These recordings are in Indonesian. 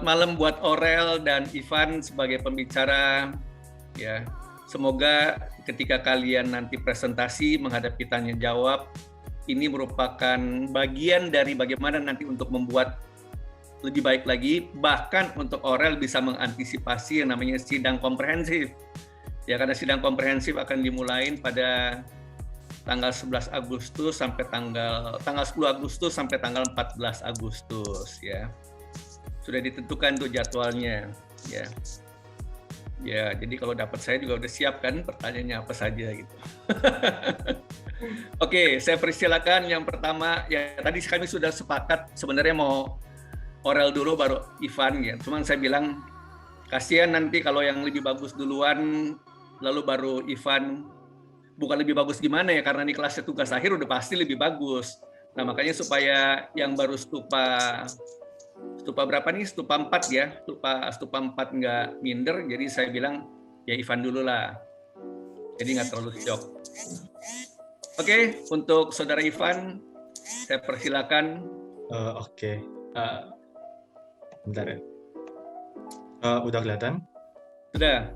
Selamat malam buat Aurel dan Ivan sebagai pembicara. Ya, semoga ketika kalian nanti presentasi menghadapi tanya jawab, ini merupakan bagian dari bagaimana nanti untuk membuat lebih baik lagi, bahkan untuk Aurel bisa mengantisipasi yang namanya sidang komprehensif. Ya, karena sidang komprehensif akan dimulai pada tanggal 11 Agustus sampai tanggal 10 Agustus sampai tanggal 14 Agustus ya. Sudah ditentukan tuh jadwalnya ya. Ya, jadi kalau dapat saya juga udah siap kan pertanyaannya apa saja gitu. Oke, saya persilakan yang pertama ya, tadi kami sudah sepakat sebenarnya mau Aurel dulu baru Ivan ya. Cuman saya bilang kasihan nanti kalau yang lebih bagus duluan lalu baru Ivan. Bukan lebih bagus gimana ya, karena ini kelasnya tugas akhir udah pasti lebih bagus. Nah, makanya supaya yang baru stupa berapa nih? Stupa 4 ya. Stupa 4 nggak minder, jadi saya bilang ya Ivan dulu lah. Jadi nggak terlalu shock. Oke, untuk saudara Ivan, saya persilakan. Oke. Bentar ya. Udah kelihatan? Sudah.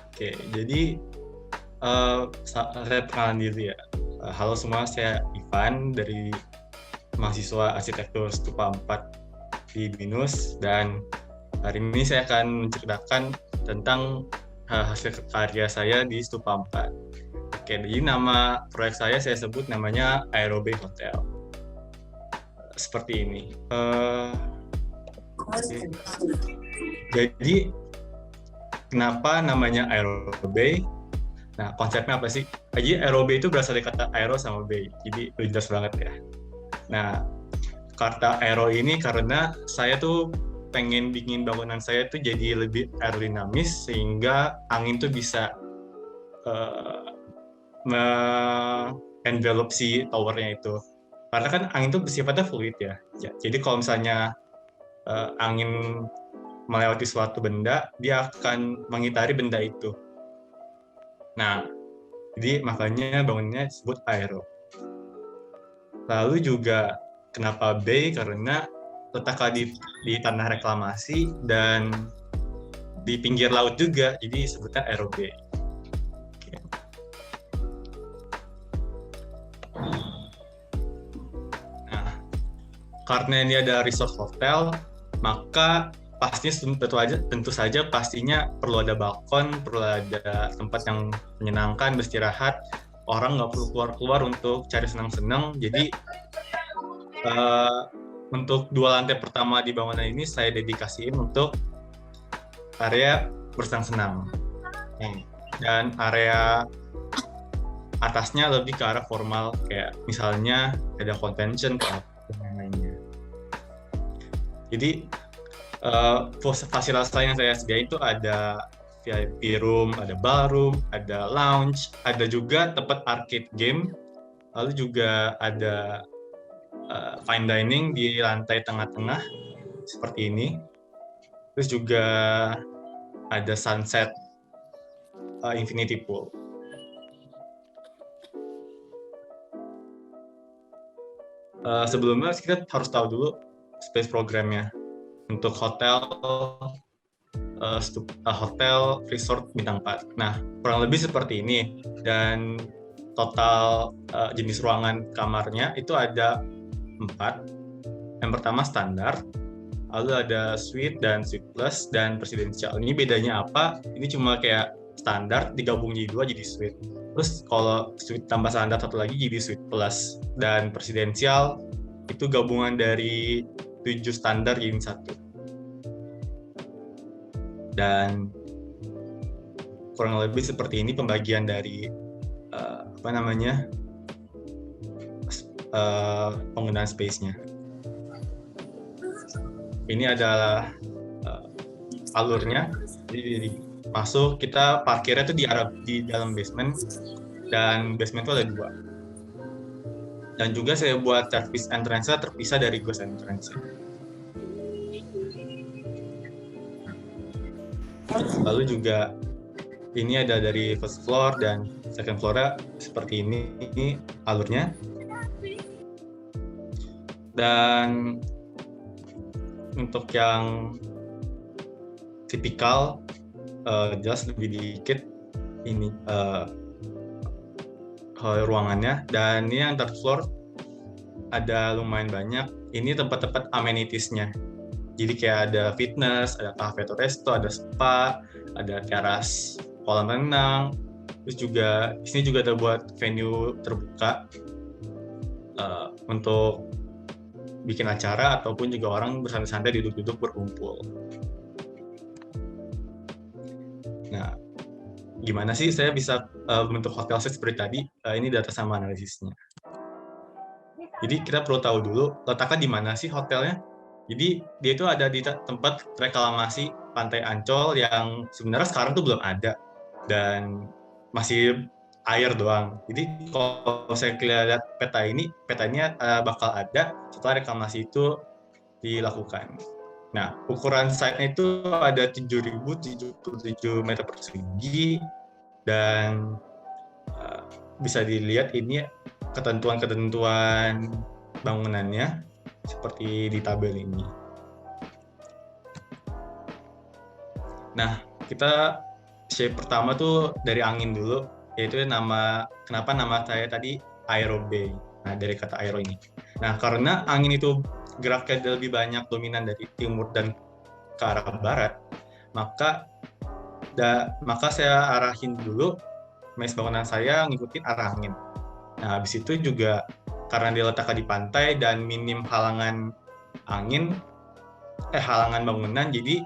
Oke, jadi saya perkenalan diri ya. Halo semua, saya Ivan dari mahasiswa arsitektur Stupa 4 di BINUS, dan hari ini saya akan menceritakan tentang hasil karya saya di Stupa 4. Oke, jadi nama proyek saya sebut namanya Aero Bay Hotel. Seperti ini. Jadi kenapa namanya Aero Bay? Nah, konsepnya apa sih? Jadi Aero Bay itu berasal dari kata aero sama bay. Jadi jelas banget ya. Nah, kata aero ini karena saya tuh pengen bikin bangunan saya tuh jadi lebih aerodinamis sehingga angin tuh bisa envelope si towernya itu. Karena kan angin tuh bersifatnya fluid ya. Jadi kalau misalnya angin melewati suatu benda, dia akan mengitari benda itu. Nah, jadi makanya bangunannya disebut aero. Lalu juga kenapa bay? Karena letaknya di tanah reklamasi dan di pinggir laut juga, jadi disebutnya aero bay. Oke. Nah, karena ini ada resort hotel, maka pastinya tentu saja pastinya perlu ada balkon, perlu ada tempat yang menyenangkan, beristirahat. Orang nggak perlu keluar-keluar untuk cari senang-senang. Jadi untuk 2 lantai pertama di bangunan ini saya dedikasiin untuk area bersenang-senang. Dan area atasnya lebih ke arah formal, kayak misalnya ada convention dan lainnya. Jadi fasilitas yang saya sediain itu ada VIP room, ada ballroom, ada lounge, ada juga tempat arcade game, lalu juga ada fine dining di lantai tengah-tengah seperti ini. Terus juga ada sunset infinity pool. Sebelumnya kita harus tahu dulu space programnya. Untuk hotel resort bintang 4. Nah, kurang lebih seperti ini. Dan total jenis ruangan kamarnya itu ada 4. Yang pertama standar, lalu ada suite dan suite plus dan presidensial. Ini bedanya apa? Ini cuma kayak standar digabung jadi 2 jadi suite. Terus kalau suite tambah standar satu lagi jadi suite plus, dan presidensial itu gabungan dari 7 standar jadi 1. Dan kurang lebih seperti ini pembagian dari penggunaan space-nya. Ini adalah alurnya. Jadi masuk, kita parkirnya itu di dalam basement, dan basement itu ada 2. Dan juga saya buat service entrance-nya terpisah dari ghost entrance. Lalu juga ini ada dari first floor dan second floor-nya seperti ini alurnya. Dan untuk yang tipikal jelas lebih dikit ini ruangannya. Dan ini yang third floor ada lumayan banyak. Ini tempat-tempat amenitiesnya. Jadi kayak ada fitness, ada cafe atau resto, ada spa, ada teras kolam renang. Terus juga di sini juga ada buat venue terbuka untuk bikin acara ataupun juga orang bersantai-santai duduk-duduk berkumpul. Nah, gimana sih saya bisa bentuk hotel seperti tadi? Ini data sama analisisnya. Jadi kita perlu tahu dulu letaknya di mana sih hotelnya. Jadi dia itu ada di tempat reklamasi Pantai Ancol yang sebenarnya sekarang tuh belum ada dan masih air doang. Jadi kalau saya lihat petanya bakal ada setelah reklamasi itu dilakukan. Nah, ukuran site-nya itu ada 7.077 meter persegi dan bisa dilihat ini ketentuan-ketentuan bangunannya seperti di tabel ini. Nah, kita shape pertama tuh dari angin dulu, yaitu kenapa nama saya tadi Aero Bay. Nah, dari kata aero ini. Nah, karena angin itu geraknya lebih banyak dominan dari timur dan ke arah barat, maka saya arahin dulu mes bangunan saya ngikutin arah angin. Nah, habis itu juga karena dia letaknya di pantai dan minim halangan bangunan, jadi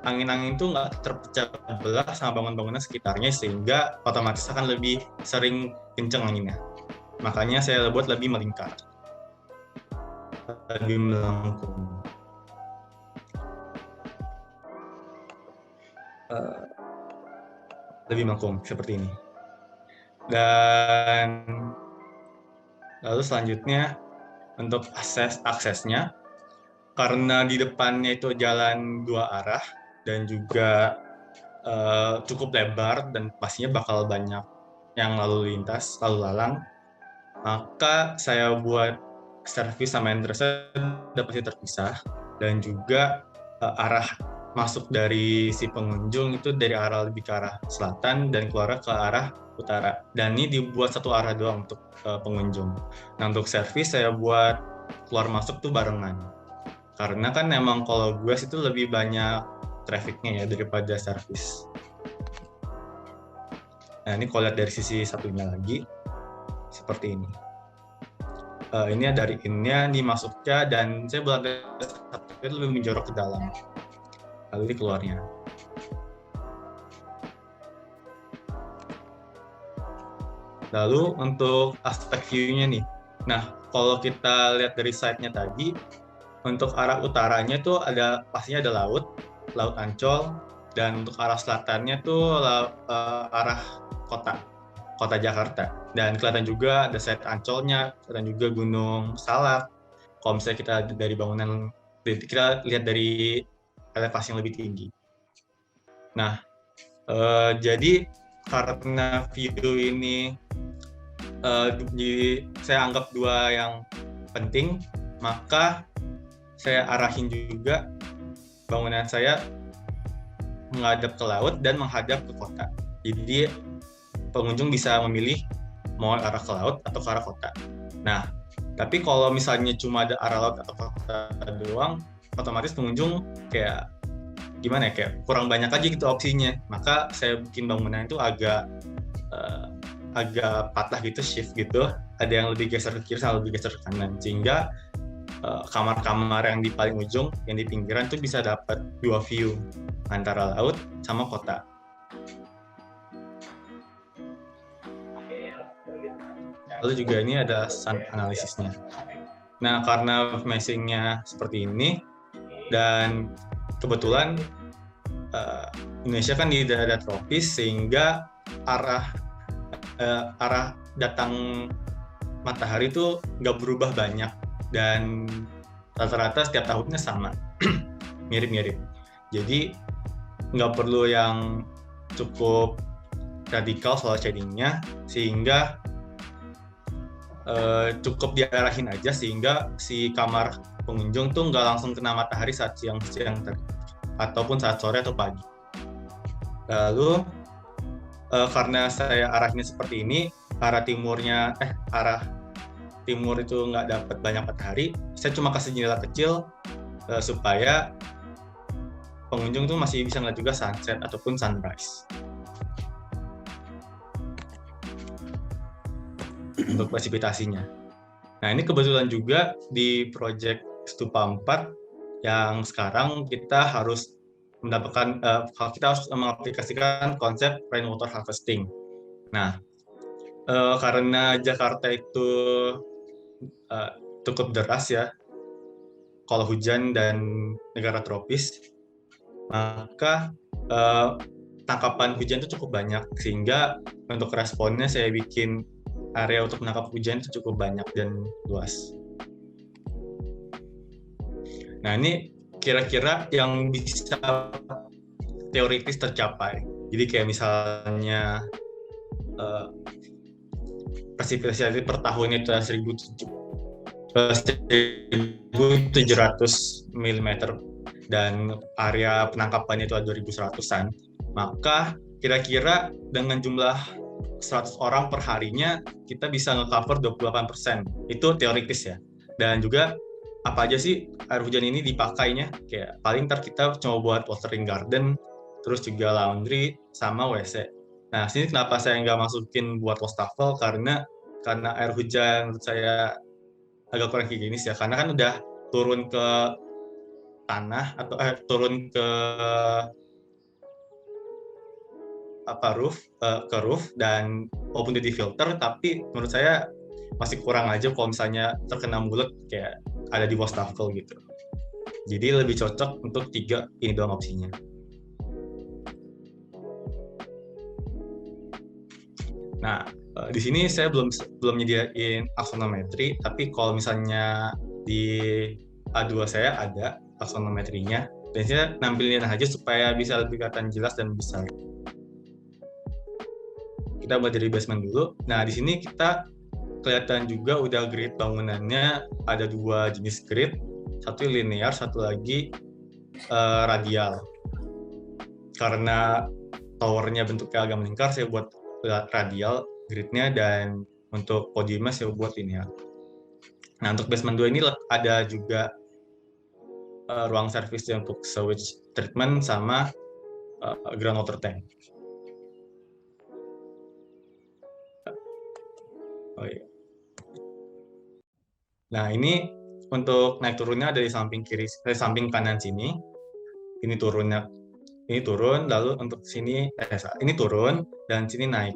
angin-angin itu nggak terpecah belah sama bangunan-bangunan sekitarnya, sehingga otomatis akan lebih sering kenceng anginnya. Makanya saya buat lebih melingkar, lebih melengkung. Lebih melengkung seperti ini. Dan lalu selanjutnya untuk aksesnya, karena di depannya itu jalan 2 arah dan juga cukup lebar dan pastinya bakal banyak yang lalu lalang, maka saya buat servis sama entrance dapat terpisah, dan juga arah masuk dari si pengunjung itu dari arah lebih ke arah selatan dan keluar ke arah utara, dan ini dibuat satu arah doang untuk pengunjung. Nah, untuk servis saya buat keluar masuk tuh barengan, karena kan emang kalau gue itu lebih banyak trafficnya ya daripada servis. Nah, ini kalau lihat dari sisi satunya lagi seperti ini. Ini dari in-nya, ini masuknya, dan saya buat satu lebih menjorok ke dalam, lalu ini keluarnya. Lalu untuk aspek view-nya nih, nah kalau kita lihat dari side-nya tadi, untuk arah utaranya tuh pastinya ada laut Ancol, dan untuk arah selatannya tuh arah kota Jakarta, dan kelihatan juga ada side Ancolnya, dan juga Gunung Salak. Kalau misalnya kita dari bangunan, kita lihat dari elevasi yang lebih tinggi. Nah, jadi karena video ini saya anggap 2 yang penting, maka saya arahin juga bangunan saya menghadap ke laut dan menghadap ke kota. Jadi pengunjung bisa memilih mau arah ke laut atau ke arah kota. Nah, tapi kalau misalnya cuma ada arah laut atau kota doang, otomatis pengunjung kayak gimana ya, kayak kurang banyak aja gitu opsinya. Maka saya bikin bangunan itu agak patah gitu, shift gitu. Ada yang lebih geser ke kiri sama lebih geser ke kanan, sehingga kamar-kamar yang di paling ujung, yang di pinggiran tuh bisa dapat 2 view antara laut sama kota. Lalu juga ini ada sun analisisnya. Nah, karena meshing-nya seperti ini, dan kebetulan Indonesia kan di daerah tropis, sehingga arah datang matahari itu nggak berubah banyak, dan rata-rata setiap tahunnya sama, mirip-mirip. Jadi nggak perlu yang cukup radikal soal shading-nya, sehingga cukup diarahin aja sehingga si kamar pengunjung tuh nggak langsung kena matahari saat siang-siang ataupun saat sore atau pagi. Lalu karena saya arahnya seperti ini, arah timur itu nggak dapat banyak matahari, saya cuma kasih jendela kecil supaya pengunjung tuh masih bisa ngeliat juga sunset ataupun sunrise. Untuk presipitasinya. Nah, ini kebetulan juga di project Stupa 4 yang sekarang kita harus kita harus mengaplikasikan konsep rainwater harvesting. Nah, karena Jakarta itu cukup deras ya, kalau hujan dan negara tropis, maka tangkapan hujan itu cukup banyak, sehingga untuk responnya saya bikin area untuk menangkap hujan itu cukup banyak dan luas. Nah, ini kira-kira yang bisa teoritis tercapai. Jadi kayak misalnya presipitasi per tahunnya itu 1.700 mm dan area penangkapannya itu ada 2.100-an, maka kira-kira dengan jumlah 100 orang per harinya kita bisa nge-cover 28%. Itu teoritis ya. Dan juga apa aja sih air hujan ini dipakainya? Kayak paling ntar kita cuma buat watering garden, terus juga laundry sama WC. Nah, sini kenapa saya nggak masukin buat wastafel, karena air hujan menurut saya agak kurang higienis ya, karena kan udah turun ke tanah atau turun ke roof dan walaupun udah difilter, tapi menurut saya masih kurang aja kalau misalnya terkena mulut kayak ada di wastafel gitu. Jadi lebih cocok untuk 3 ini doang opsinya. Nah, di sini saya belum nyediain aksonometri, tapi kalau misalnya di A2 saya ada aksonometrinya, dan saya nampilin aja supaya bisa lebih kelihatan jelas dan besar. Kita mulai dari basement dulu. Nah, di sini kita kelihatan juga udah grid bangunannya, ada 2 jenis grid, satu linear, satu lagi radial. Karena towernya bentuknya agak melingkar, saya buat radial gridnya, dan untuk podiumnya saya buat linear. Nah, untuk basement 2 ini ada juga ruang servis untuk sewage treatment sama groundwater tank. Oh iya. Nah, ini untuk naik turunnya ada di samping samping kanan sini. Ini turun, lalu untuk sini ini turun dan sini naik.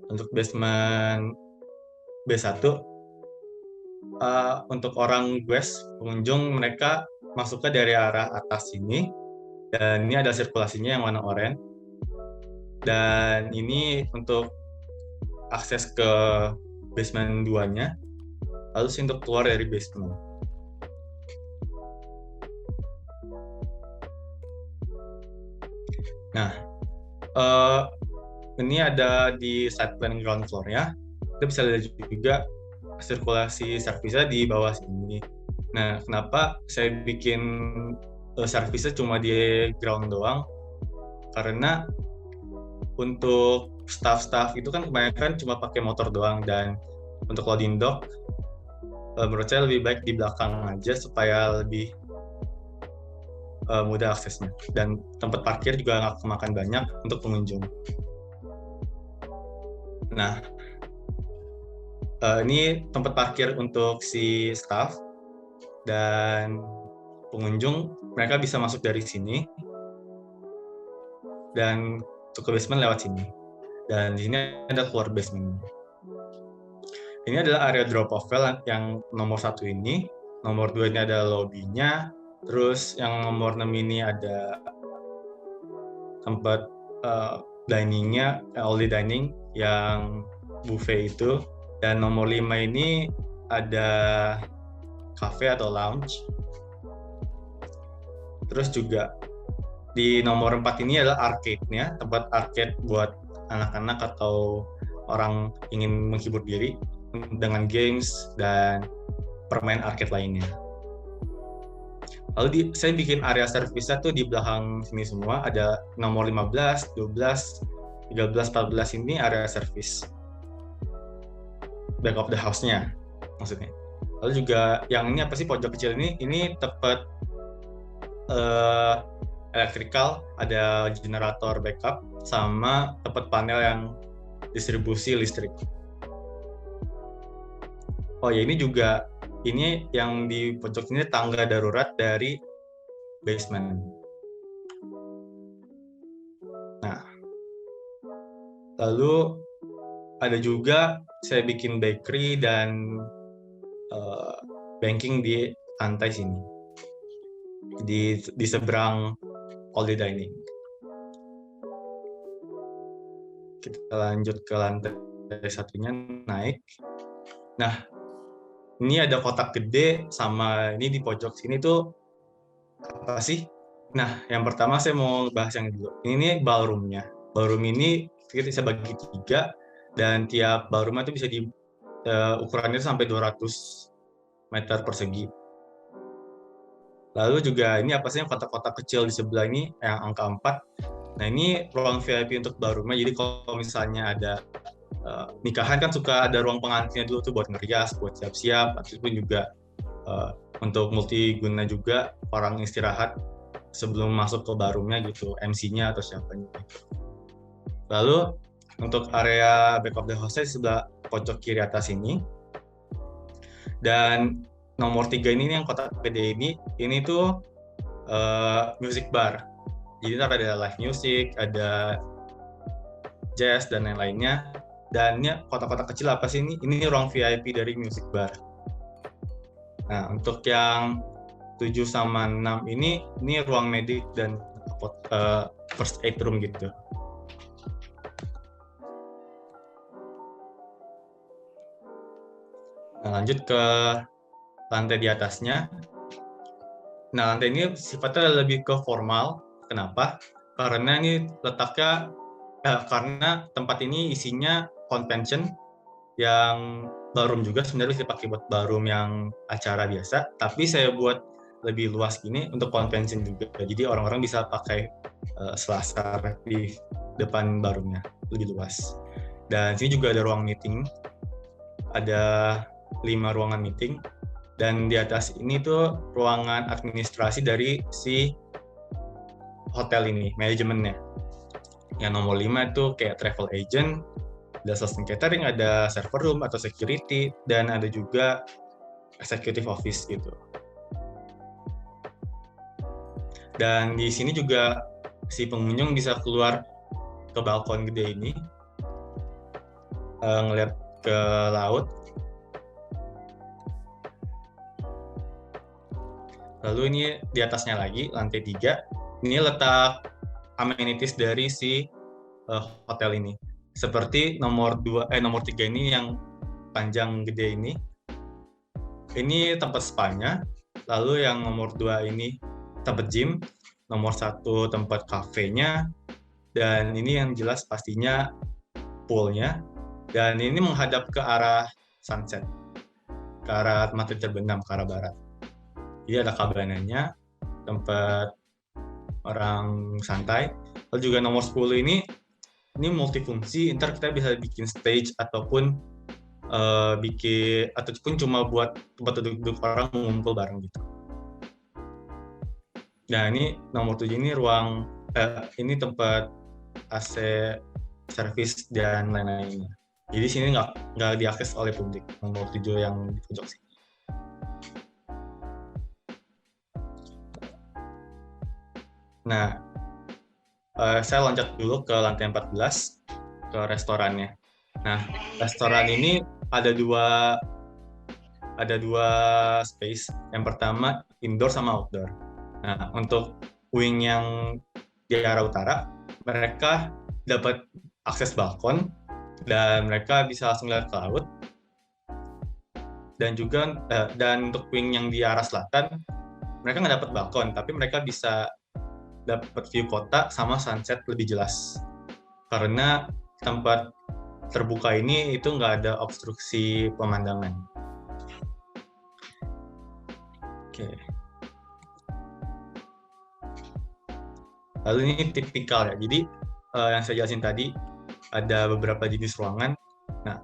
Untuk basement B1 untuk orang guest pengunjung, mereka masuknya dari arah atas sini, dan ini ada sirkulasinya yang warna oranye. Dan ini untuk akses ke basement 2-nya, lalu untuk keluar dari basement. Nah, ini ada di side plan ground floor-nya. Kita bisa lihat juga sirkulasi servisnya di bawah sini. Nah, kenapa saya bikin servisnya cuma di ground doang? Karena untuk staff itu kan kebanyakan cuma pakai motor doang, dan untuk loading dock menurut saya lebih baik di belakang aja supaya lebih mudah aksesnya, dan tempat parkir juga nggak kemakan banyak untuk pengunjung. Nah, ini tempat parkir untuk si staff dan pengunjung, mereka bisa masuk dari sini dan ke basement lewat sini. Dan di sini ada keluar basement. Ini adalah area drop off well yang nomor 1 ini. Nomor 2 ini ada lobby-nya. Terus yang nomor 6 ini ada tempat diningnya, all day dining yang buffet itu. Dan nomor 5 ini ada cafe atau lounge. Terus juga di nomor 4 ini adalah arcade-nya, tempat arcade buat anak-anak atau orang ingin menghibur diri dengan games dan permain arcade lainnya. Lalu saya bikin area service-nya tuh di belakang sini semua, ada nomor 15, 12, 13, 14 ini area service. Back of the house-nya maksudnya. Lalu juga yang ini apa sih pojok kecil ini tepat electrical, ada generator backup sama tempat panel yang distribusi listrik. Oh ya, ini yang di pojok ini tangga darurat dari basement. Nah, lalu ada juga saya bikin bakery dan banking di lantai sini, di seberang all day dining. Kita lanjut ke lantai satunya, naik. Nah, ini ada kotak gede sama ini di pojok sini tuh apa sih? Nah, yang pertama saya mau bahas yang dulu. Ini ballroom-nya. Ballroom ini kita bisa bagi 3 dan tiap ballroom itu bisa ukurannya sampai 200 meter persegi. Lalu juga ini apa sih yang kotak-kotak kecil di sebelah ini yang angka 4. Nah, ini ruang VIP untuk ballroom-nya. Jadi kalau misalnya ada nikahan kan suka ada ruang pengantinnya dulu tuh buat ngerias, buat siap-siap, ataupun juga untuk multiguna juga orang istirahat sebelum masuk ke ballroom-nya gitu, MC-nya atau siapanya. Lalu untuk area back of the house di sebelah pojok kiri atas ini. Dan nomor 3 ini yang kotak gede ini tuh music bar. Jadi ntar ada live music, ada jazz dan lain-lainnya. Dan ini kotak-kotak kecil apa sih ini? Ini ruang VIP dari music bar. Nah, untuk yang 7 sama 6 ini ruang medik dan first aid room gitu. Nah, lanjut ke lantai di atasnya. Nah, lantai ini sifatnya lebih ke formal. Kenapa? Karena ini letaknya karena tempat ini isinya convention yang ballroom juga sebenarnya bisa dipakai buat ballroom yang acara biasa, tapi saya buat lebih luas gini untuk convention juga. Jadi orang-orang bisa pakai selasar di depan ballroomnya lebih luas. Dan sini juga ada ruang meeting. Ada 5 ruangan meeting. Dan di atas ini tuh ruangan administrasi dari si hotel ini, manajemennya. Yang nomor 5 itu kayak travel agent, ada sales and catering, ada server room atau security, dan ada juga executive office gitu. Dan di sini juga si pengunjung bisa keluar ke balkon gede ini, ngeliat ke laut. Lalu ini di atasnya lagi, lantai 3, ini letak amenities dari si hotel ini. Seperti nomor 3 ini yang panjang gede ini. Ini tempat spa-nya. Lalu yang nomor 2 ini tempat gym, nomor 1 tempat cafe-nya, dan ini yang jelas pastinya pool-nya. Dan ini menghadap ke arah sunset, ke arah matahari terbenam, ke arah barat. Jadi ada kabananya, tempat orang santai. Lalu juga nomor 10 ini multifungsi, ntar kita bisa bikin stage ataupun ataupun cuma buat tempat duduk orang ngumpul bareng gitu. Nah, ini nomor 7 ini ini tempat AC service dan lain-lainnya. Jadi sini nggak diakses oleh publik, nomor 7 yang di pojok sini. Nah, saya loncat dulu ke lantai 14, ke restorannya. Nah, restoran ini ada dua space. Yang pertama indoor sama outdoor. Nah, untuk wing yang di arah utara, mereka dapat akses balkon dan mereka bisa langsung lihat ke laut. Dan juga dan untuk wing yang di arah selatan, mereka nggak dapat balkon, tapi mereka bisa dapat view kota sama sunset lebih jelas. Karena tempat terbuka ini itu nggak ada obstruksi pemandangan. Oke. Lalu ini tipikal ya. Jadi yang saya jelasin tadi ada beberapa jenis ruangan. Nah,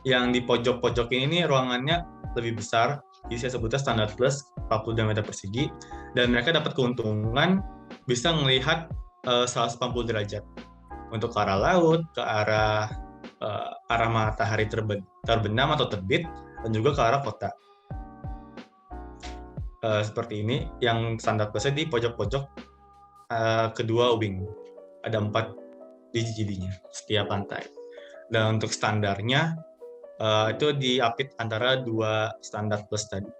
yang di pojok-pojok ini ruangannya lebih besar. Jadi saya sebutnya standar plus 42 meter persegi, dan mereka dapat keuntungan bisa melihat 180 derajat untuk ke arah laut, ke arah matahari terbenam atau terbit, dan juga ke arah kota. Seperti ini, yang standar plusnya di pojok-pojok kedua wing. Ada 4 jadinya setiap lantai. Dan untuk standarnya itu diapit antara 2 standar plus tadi.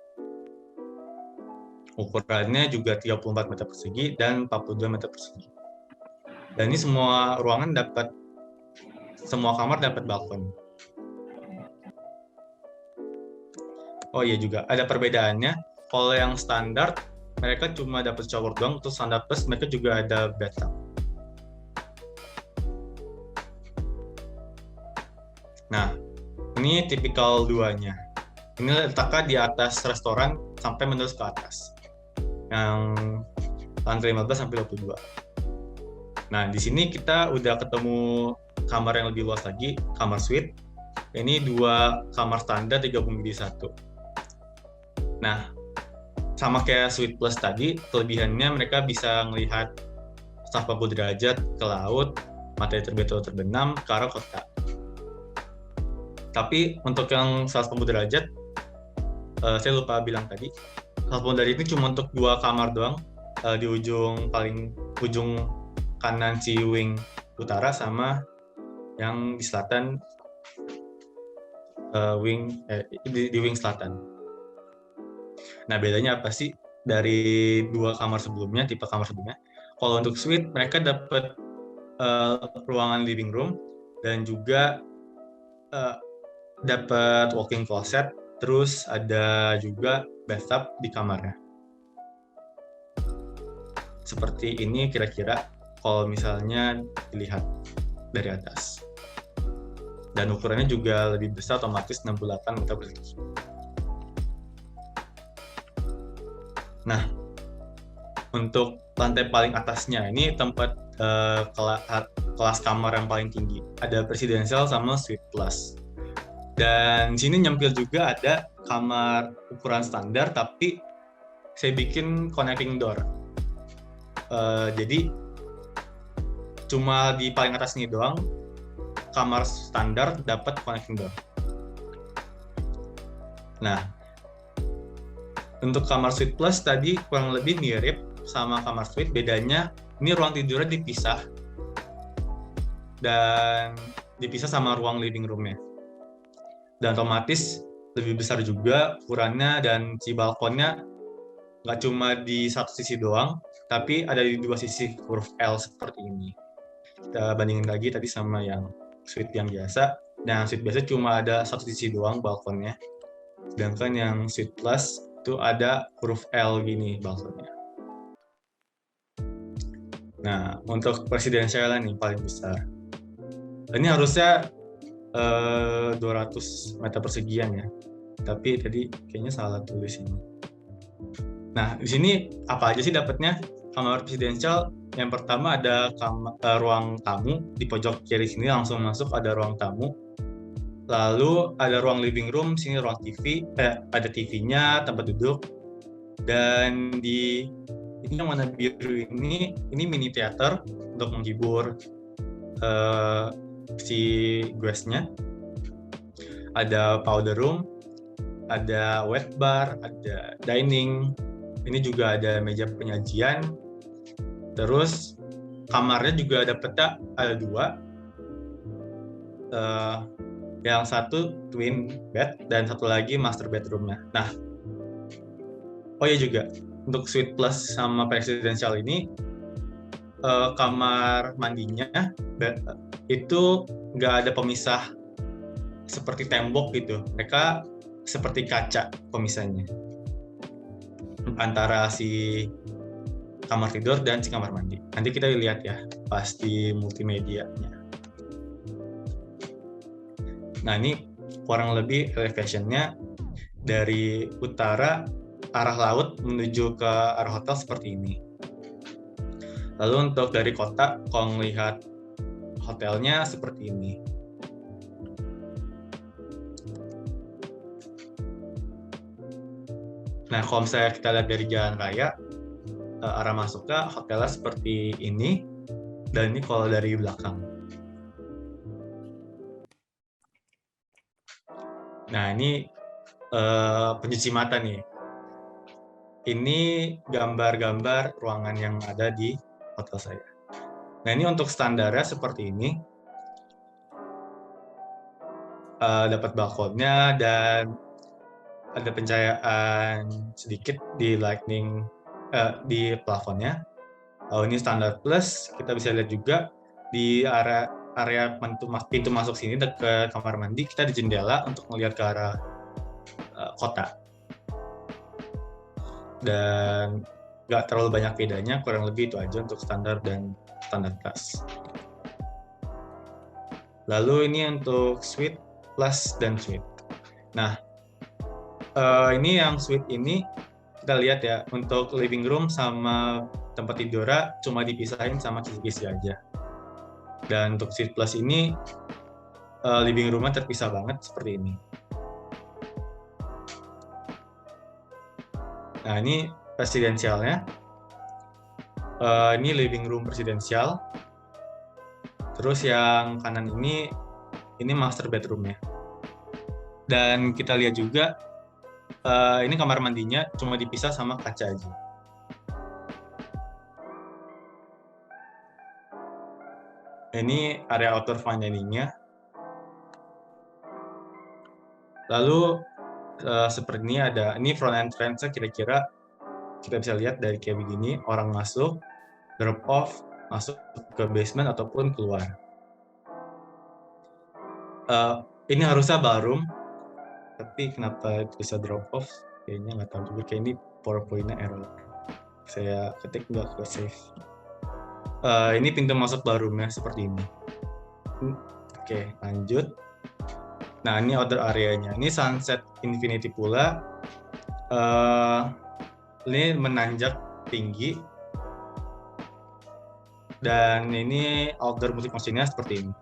Ukurannya juga 34 meter persegi dan 42 meter persegi. Dan ini semua kamar dapat balkon. Oh iya, juga ada perbedaannya. Kalau yang standar mereka cuma dapat shower doang, untuk standar plus mereka juga ada bathtub. Nah, ini tipikal 2-nya. Ini letaknya di atas restoran sampai menerus ke atas. Yang lantai 15 sampai 22. Nah, di sini kita udah ketemu kamar yang lebih luas lagi, kamar suite. Ini 2 kamar standar digabung jadi 1. Nah, sama kayak suite plus tadi, kelebihannya mereka bisa melihat 180 derajat ke laut, matahari terbit atau terbenam, ke arah kota. Tapi untuk yang 180 derajat, saya lupa bilang tadi, 180 derajat ini cuma untuk 2 kamar doang, di ujung kanan si wing utara sama yang di selatan di wing selatan. Nah, bedanya apa sih dari 2 kamar sebelumnya, tipe kamar sebelumnya? Kalau untuk suite mereka dapat ruangan living room dan juga dapat walk-in closet, terus ada juga bathtub di kamarnya. Seperti ini kira-kira kalau misalnya dilihat dari atas. Dan ukurannya juga lebih besar, otomatis 68 meter persegi. Nah, untuk lantai paling atasnya ini tempat kelas kamar yang paling tinggi. Ada presidential sama suite plus. Dan di sini nyempil juga ada kamar ukuran standar, tapi saya bikin connecting door. Jadi cuma di paling atas ini doang kamar standar dapat connecting door. Nah, untuk kamar suite plus tadi kurang lebih mirip sama kamar suite, bedanya ini ruang tidurnya dipisah dan dipisah sama ruang living room-nya. Dan otomatis lebih besar juga ukurannya, dan si balkonnya nggak cuma di satu sisi doang, tapi ada di 2 sisi huruf L seperti ini. Kita bandingin lagi tadi sama yang suite yang biasa. Nah, suite biasa cuma ada satu sisi doang balkonnya, sedangkan yang suite plus itu ada huruf L gini balkonnya. Nah, untuk presidential nih paling besar. Ini harusnya 200 meter persegian ya, tapi tadi kayaknya salah tulis ini. Nah, di sini apa aja sih dapatnya kamar presidential? Yang pertama ada ruang tamu, di pojok kiri sini langsung masuk ada ruang tamu. Lalu ada ruang living room, sini ruang TV, ada TV-nya, tempat duduk. Dan di ini yang warna biru ini mini theater untuk menghibur si guest-nya. Ada powder room, ada wet bar, ada dining. Ini juga ada meja penyajian. Terus kamarnya juga ada 2. Yang satu twin bed dan satu lagi master bedroom-nya. Nah, oh ya juga untuk suite plus sama presidential ini kamar mandinya itu nggak ada pemisah seperti tembok gitu. Mereka seperti kaca pemisahnya antara si kamar tidur dan si kamar mandi. Nanti kita lihat ya pas di multimedianya. Nah, ini kurang lebih elevation-nya dari utara arah laut menuju ke arah hotel seperti ini. Lalu untuk dari kota, kalau melihat hotelnya seperti ini. Nah, kalau misalnya kita lihat dari jalan raya, arah masuknya hotelnya seperti ini, dan ini kalau dari belakang. Nah, ini pencuci mata nih. Ini gambar-gambar ruangan yang ada di hotel saya. Nah, ini untuk standarnya seperti ini. Dapat balkonnya dan ada pencahayaan sedikit di lightning di plafonnya. Ini standar plus. Kita bisa lihat juga di area pintu masuk sini dekat kamar mandi, kita di jendela untuk melihat ke arah kota. Dan nggak terlalu banyak bedanya, kurang lebih itu aja untuk standar dan standar plus. Lalu ini untuk suite plus dan suite. Nah, ini yang suite ini kita lihat ya, untuk living room sama tempat tidurnya cuma dipisahin sama kisi-kisi aja. Dan untuk suite plus ini living roomnya terpisah banget seperti ini. Nah, ini presidensialnya. Ini living room presidensial. Terus yang kanan ini master bedroomnya. Dan kita lihat juga ini kamar mandinya cuma dipisah sama kaca aja. Ini area outdoor fine dining-nya. Lalu seperti ini front entrance-nya, kira-kira kita bisa lihat dari kayak begini, orang masuk, drop off, masuk ke basement ataupun keluar. Ini harusnya ballroom, tapi kenapa bisa drop off? Kayaknya nggak tahu juga, kayak ini PowerPoint-nya error. Saya ketik nggak ke save. Ini pintu masuk ballroom-nya seperti ini. Oke, lanjut. Nah, ini outdoor area-nya. Ini sunset infinity pula. Ini menanjak tinggi. Dan ini outdoor musik mesinnya seperti ini.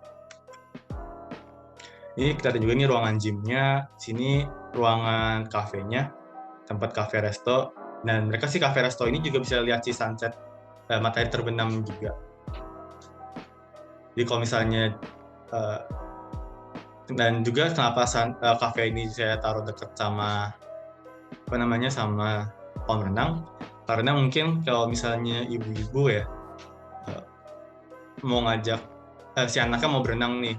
Ini kita lihat juga ini ruangan gym-nya. Sini ruangan kafenya, tempat cafe resto. Dan mereka sih cafe resto ini juga bisa lihat si sunset, matahari terbenam juga. Jadi kalau misalnya dan juga kenapa cafe ini saya taruh dekat sama sama kolam renang, karena mungkin kalau misalnya ibu-ibu ya mau ngajak si anaknya mau berenang nih,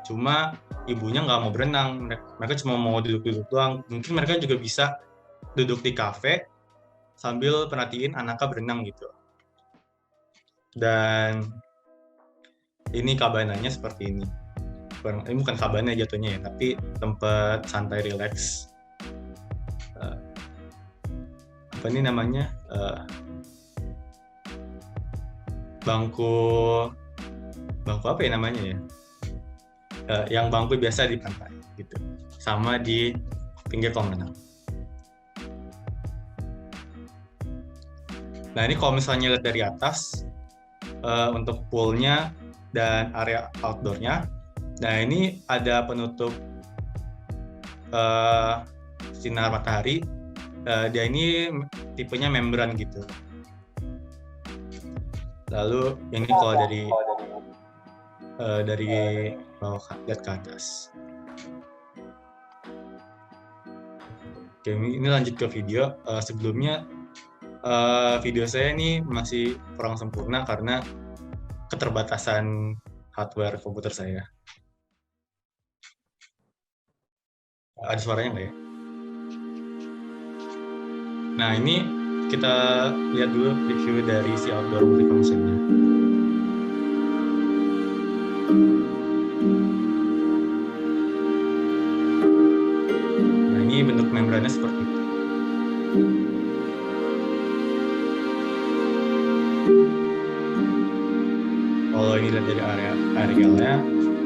cuma ibunya nggak mau berenang, mereka cuma mau duduk-duduk doang, mungkin mereka juga bisa duduk di kafe sambil perhatiin anaknya berenang gitu. Dan ini kabananya seperti ini. Ini bukan cabana jatuhnya ya, tapi tempat santai relax. Apa ini namanya? Bangku apa ya namanya ya? Yang bangku biasa di pantai gitu, sama di pinggir kolam renang. Nah, ini kalau misalnya lihat dari atas untuk poolnya dan area outdoornya. Nah, ini ada penutup sinar matahari. Dia ini tipenya membran gitu. Lalu ini kalau dari bawah lihat ke atas. Oke, ini lanjut ke video. Sebelumnya video saya ini masih kurang sempurna karena keterbatasan hardware komputer saya. Ada suaranya nggak ya? Nah, ini kita lihat dulu review dari si outdoor multifunction-nya. Nah, ini bentuk membrannya seperti itu. Kalau ini lihat dari arealnya,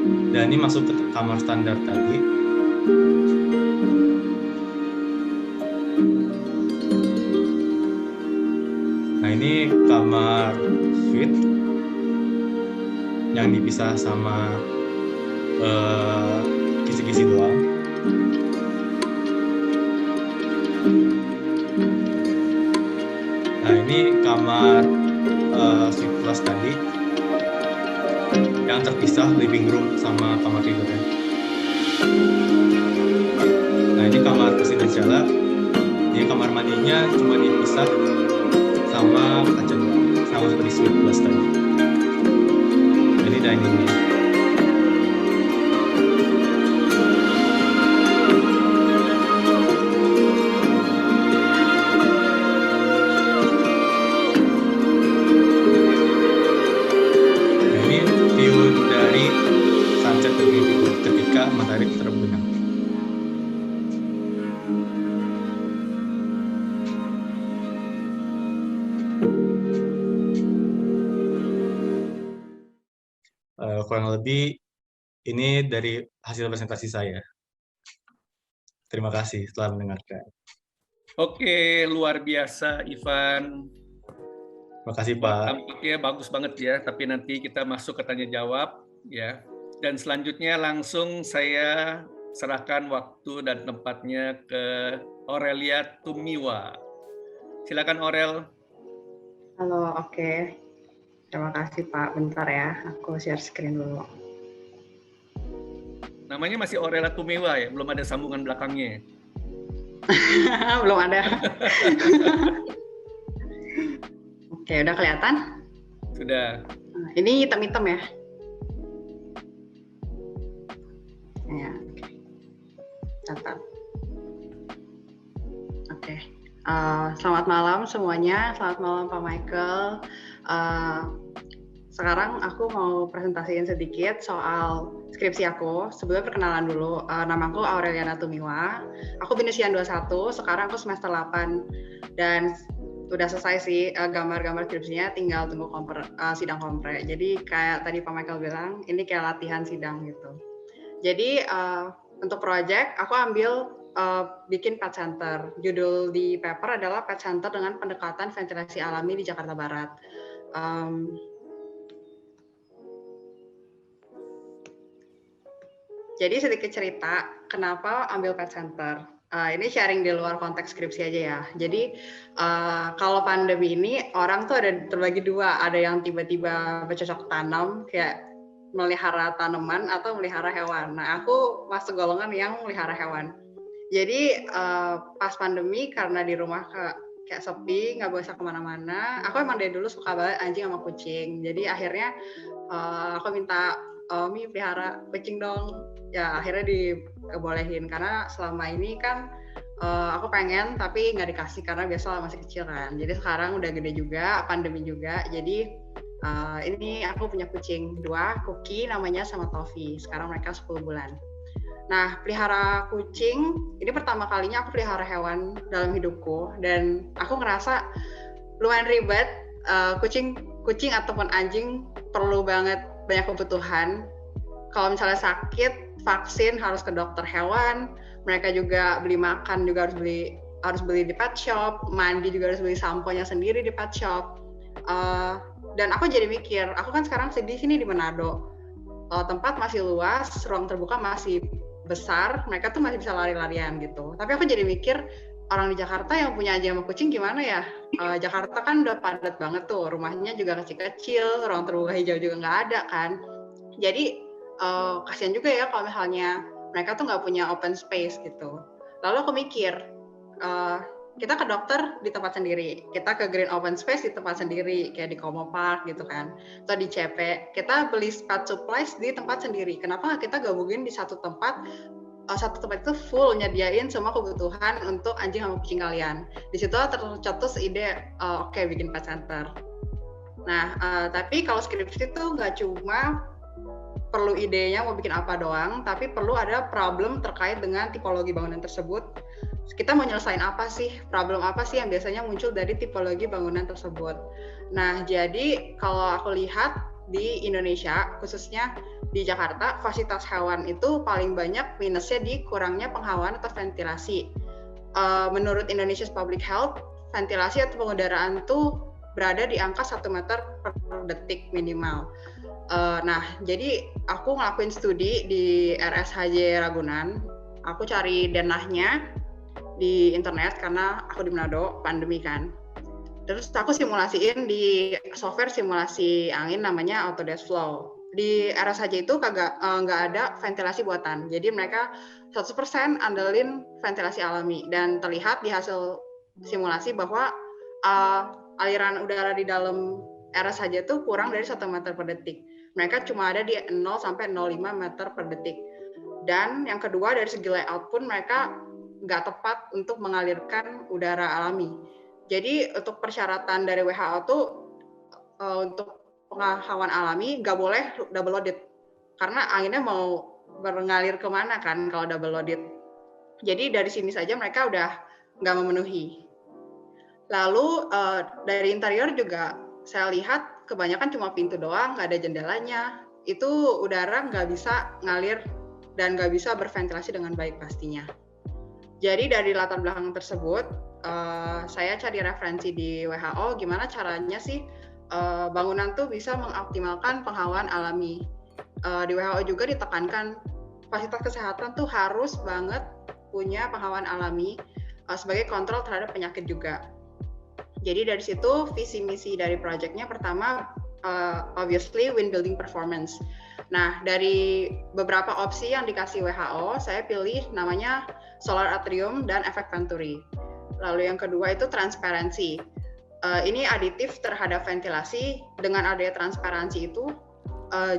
Dan ini masuk ke kamar standar tadi. Nah, ini kamar suite yang dipisah sama kisi-kisi doang. Nah, ini kamar suite plus tadi yang terpisah living room sama kamar tidurnya. Nah, ini kamar presidensialnya. Ini kamar mandinya cuma dipisah sama kaca doang, sama seperti suite plus tadi. Ini diningnya. Ini view dari sunset ketika matahari terbenam. Kurang lebih ini dari hasil presentasi saya. Terima kasih telah mendengarkan. Oke, luar biasa Ivan. Terima kasih Pak. Tampaknya bagus banget ya, tapi nanti kita masuk ke tanya jawab ya. Dan selanjutnya langsung saya serahkan waktu dan tempatnya ke Aurelia Tumiwa. Silakan Aurel. Halo, oke. Terima kasih Pak. Bentar ya, aku share screen dulu. Namanya masih Aurelia Tumiwa ya, belum ada sambungan belakangnya. Belum ada. Oke, udah kelihatan? Sudah. Nah, ini hitam-hitam ya? Ya, oke. Catat. Oke. Selamat malam semuanya. Selamat malam Pak Michael. Sekarang aku mau presentasiin sedikit soal skripsi aku. Sebelumnya perkenalan dulu. Namaku Aureliana Tumiwa. Aku binisian 21, sekarang aku semester 8. Dan udah selesai sih gambar-gambar skripsinya, tinggal tunggu sidang kompre. Jadi kayak tadi Pak Michael bilang, ini kayak latihan sidang gitu. Jadi untuk project, aku ambil bikin pet center. Judul di paper adalah pet center dengan pendekatan ventilasi alami di Jakarta Barat. Jadi sedikit cerita kenapa ambil pet center. Ini sharing di luar konteks skripsi aja ya. Jadi kalau pandemi ini orang tuh ada terbagi dua. Ada yang tiba-tiba bercocok tanam kayak melihara tanaman atau melihara hewan. Nah aku masuk golongan yang melihara hewan. Jadi pas pandemi karena di rumah kayak sepi, nggak bisa kemana-mana. Aku emang dari dulu suka banget anjing sama kucing. Jadi akhirnya aku minta Mi pelihara kucing dong. Ya akhirnya dibolehin karena selama ini kan aku pengen tapi nggak dikasih karena biasa masih kecil kan. Jadi sekarang udah gede juga, pandemi juga. Jadi ini aku punya kucing 2, Cookie namanya sama Toffee. Sekarang mereka 10 bulan. Nah, pelihara kucing ini pertama kalinya aku pelihara hewan dalam hidupku dan aku ngerasa lumayan ribet. Kucing ataupun anjing perlu banget banyak kebutuhan. Kalau misalnya sakit, vaksin harus ke dokter hewan. Mereka juga beli makan juga harus beli di pet shop. Mandi juga harus beli sampo-nya sendiri di pet shop. Dan aku jadi mikir, aku kan sekarang di sini di Manado. Tempat masih luas, ruang terbuka masih besar. Mereka tuh masih bisa lari-larian gitu. Tapi aku jadi mikir, orang di Jakarta yang punya anjing sama kucing gimana ya? Jakarta kan udah padat banget tuh, rumahnya juga kecil-kecil, ruang terbuka hijau juga nggak ada kan. Jadi kasihan juga ya kalau misalnya mereka tuh nggak punya open space gitu. Lalu aku mikir, kita ke dokter di tempat sendiri, kita ke green open space di tempat sendiri, kayak di Como Park gitu kan, atau di CP, kita beli pet supplies di tempat sendiri. Kenapa kita gabungin di satu tempat itu full nyediain semua kebutuhan untuk anjing sama kucing kalian. Di situ tercetus ide, oke, bikin pet center. Nah, tapi kalau skripsi itu nggak cuma perlu idenya mau bikin apa doang, tapi perlu ada problem terkait dengan tipologi bangunan tersebut. Kita mau nyelesain apa sih, problem apa sih yang biasanya muncul dari tipologi bangunan tersebut. Nah, jadi kalau aku lihat di Indonesia, khususnya di Jakarta, fasilitas hewan itu paling banyak minusnya di kurangnya penghawaan atau ventilasi. Menurut Indonesia's Public Health, ventilasi atau pengudaraan tuh berada di angka 1 meter per detik minimal. Nah, jadi aku ngelakuin studi di RSHJ Ragunan. Aku cari denahnya di internet karena aku di Manado, pandemi kan. Terus aku simulasiin di software simulasi angin namanya Autodesk Flow. Di RSHJ itu nggak ada ventilasi buatan. Jadi mereka 100% andelin ventilasi alami. Dan terlihat di hasil simulasi bahwa aliran udara di dalam RSHJ itu kurang dari 1 meter per detik. Mereka cuma ada di 0 sampai 0,5 meter per detik. Dan yang kedua dari segi layout pun mereka nggak tepat untuk mengalirkan udara alami. Jadi untuk persyaratan dari WHO tuh untuk penghawaan alami nggak boleh double loaded karena anginnya mau mengalir kemana kan kalau double loaded. Jadi dari sini saja mereka udah nggak memenuhi. Lalu dari interior juga saya lihat kebanyakan cuma pintu doang, nggak ada jendelanya. Itu udara nggak bisa ngalir dan nggak bisa berventilasi dengan baik pastinya. Jadi dari latar belakang tersebut, saya cari referensi di WHO gimana caranya sih bangunan tuh bisa mengoptimalkan penghawaan alami. Di WHO juga ditekankan fasilitas kesehatan tuh harus banget punya penghawaan alami sebagai kontrol terhadap penyakit juga. Jadi dari situ visi misi dari proyeknya pertama obviously wind building performance. Nah, dari beberapa opsi yang dikasih WHO, saya pilih namanya solar atrium dan efek venturi. Lalu yang kedua itu transparansi. Ini aditif terhadap ventilasi. Dengan adanya transparansi itu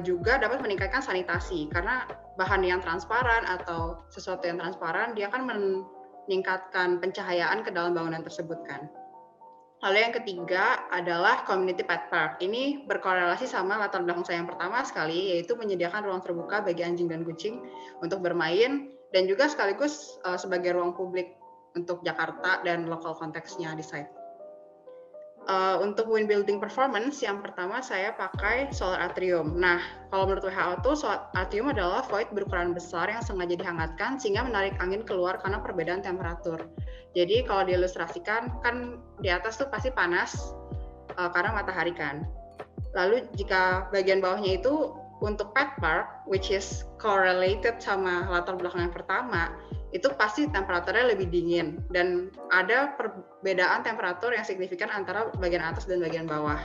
juga dapat meningkatkan sanitasi karena bahan yang transparan atau sesuatu yang transparan dia akan meningkatkan pencahayaan ke dalam bangunan tersebut kan. Lalu yang ketiga adalah community pet park. Ini berkorelasi sama latar belakang saya yang pertama sekali, yaitu menyediakan ruang terbuka bagi anjing dan kucing untuk bermain, dan juga sekaligus sebagai ruang publik untuk Jakarta dan lokal konteksnya di site. Untuk wind building performance, yang pertama saya pakai solar atrium. Nah, kalau menurut WHO tuh solar atrium adalah void berukuran besar yang sengaja dihangatkan sehingga menarik angin keluar karena perbedaan temperatur. Jadi kalau diilustrasikan kan di atas tuh pasti panas karena matahari kan. Lalu jika bagian bawahnya itu untuk pet park, which is correlated sama latar belakang yang pertama, itu pasti temperaturnya lebih dingin dan ada perbedaan temperatur yang signifikan antara bagian atas dan bagian bawah.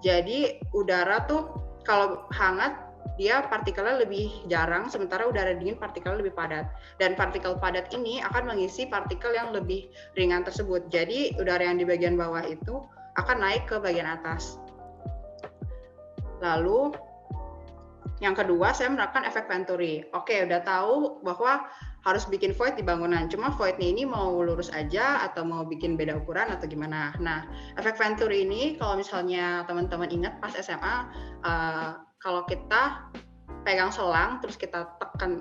Jadi udara tuh kalau hangat dia partikelnya lebih jarang, sementara udara dingin partikelnya lebih padat. Dan partikel padat ini akan mengisi partikel yang lebih ringan tersebut. Jadi udara yang di bagian bawah itu akan naik ke bagian atas. Lalu yang kedua saya menerapkan efek venturi. Oke, udah tahu bahwa harus bikin void di bangunan. Cuma voidnya ini mau lurus aja atau mau bikin beda ukuran atau gimana. Nah, efek venturi ini kalau misalnya teman-teman ingat pas SMA, kalau kita pegang selang terus kita tekan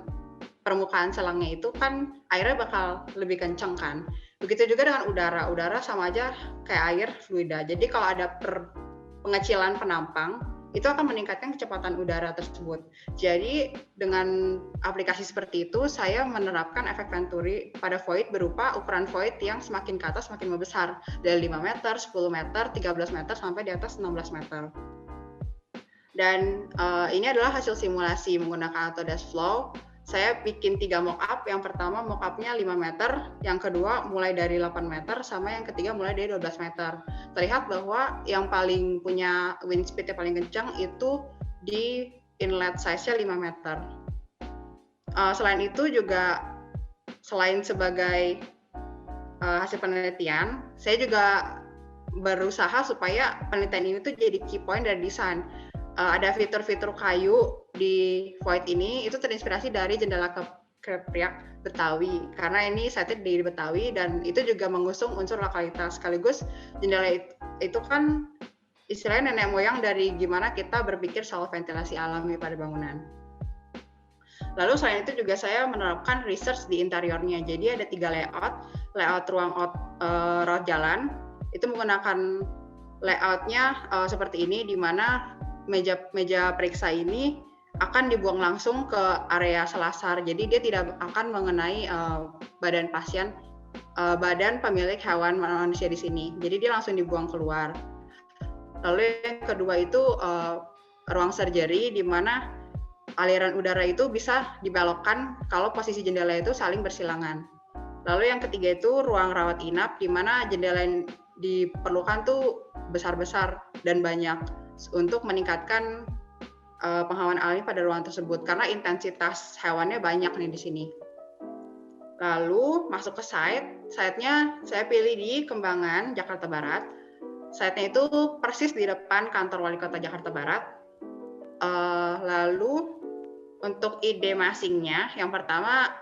permukaan selangnya itu kan airnya bakal lebih kenceng kan. Begitu juga dengan udara. Udara sama aja kayak air fluida. Jadi kalau ada pengecilan penampang itu akan meningkatkan kecepatan udara tersebut. Jadi dengan aplikasi seperti itu, saya menerapkan efek venturi pada void berupa ukuran void yang semakin ke atas semakin membesar. Dari 5 meter, 10 meter, 13 meter, sampai di atas 16 meter. Dan ini adalah hasil simulasi menggunakan Autodesk Flow. Saya bikin 3 mockup. Yang pertama mockupnya 5 meter, yang kedua mulai dari 8 meter, sama yang ketiga mulai dari 12 meter. Terlihat bahwa yang paling punya wind speed yang paling kencang itu di inlet size-nya 5 meter. Selain itu juga, selain sebagai hasil penelitian, saya juga berusaha supaya penelitian ini tuh jadi key point dari desain. Ada fitur-fitur kayu di void ini itu terinspirasi dari jendela kepriak Betawi karena ini site di Betawi dan itu juga mengusung unsur lokalitas. Sekaligus jendela itu kan istilahnya nenek moyang dari gimana kita berpikir soal ventilasi alami pada bangunan. Lalu selain itu juga saya menerapkan research di interiornya. Jadi ada 3 layout ruang rawat jalan itu menggunakan layoutnya seperti ini, di mana meja periksa ini akan dibuang langsung ke area selasar. Jadi dia tidak akan mengenai badan pasien, badan pemilik hewan manusia di sini. Jadi dia langsung dibuang keluar. Lalu yang kedua itu ruang surgery, di mana aliran udara itu bisa dibelokkan kalau posisi jendela itu saling bersilangan. Lalu yang ketiga itu ruang rawat inap, di mana jendela yang diperlukan tuh besar-besar dan banyak untuk meningkatkan penghawaan alami pada ruang tersebut karena intensitas hewannya banyak nih di sini. Lalu masuk ke site-nya saya pilih di Kembangan, Jakarta Barat. Site-nya itu persis di depan kantor Wali Kota Jakarta Barat. Lalu untuk ide masingnya, yang pertama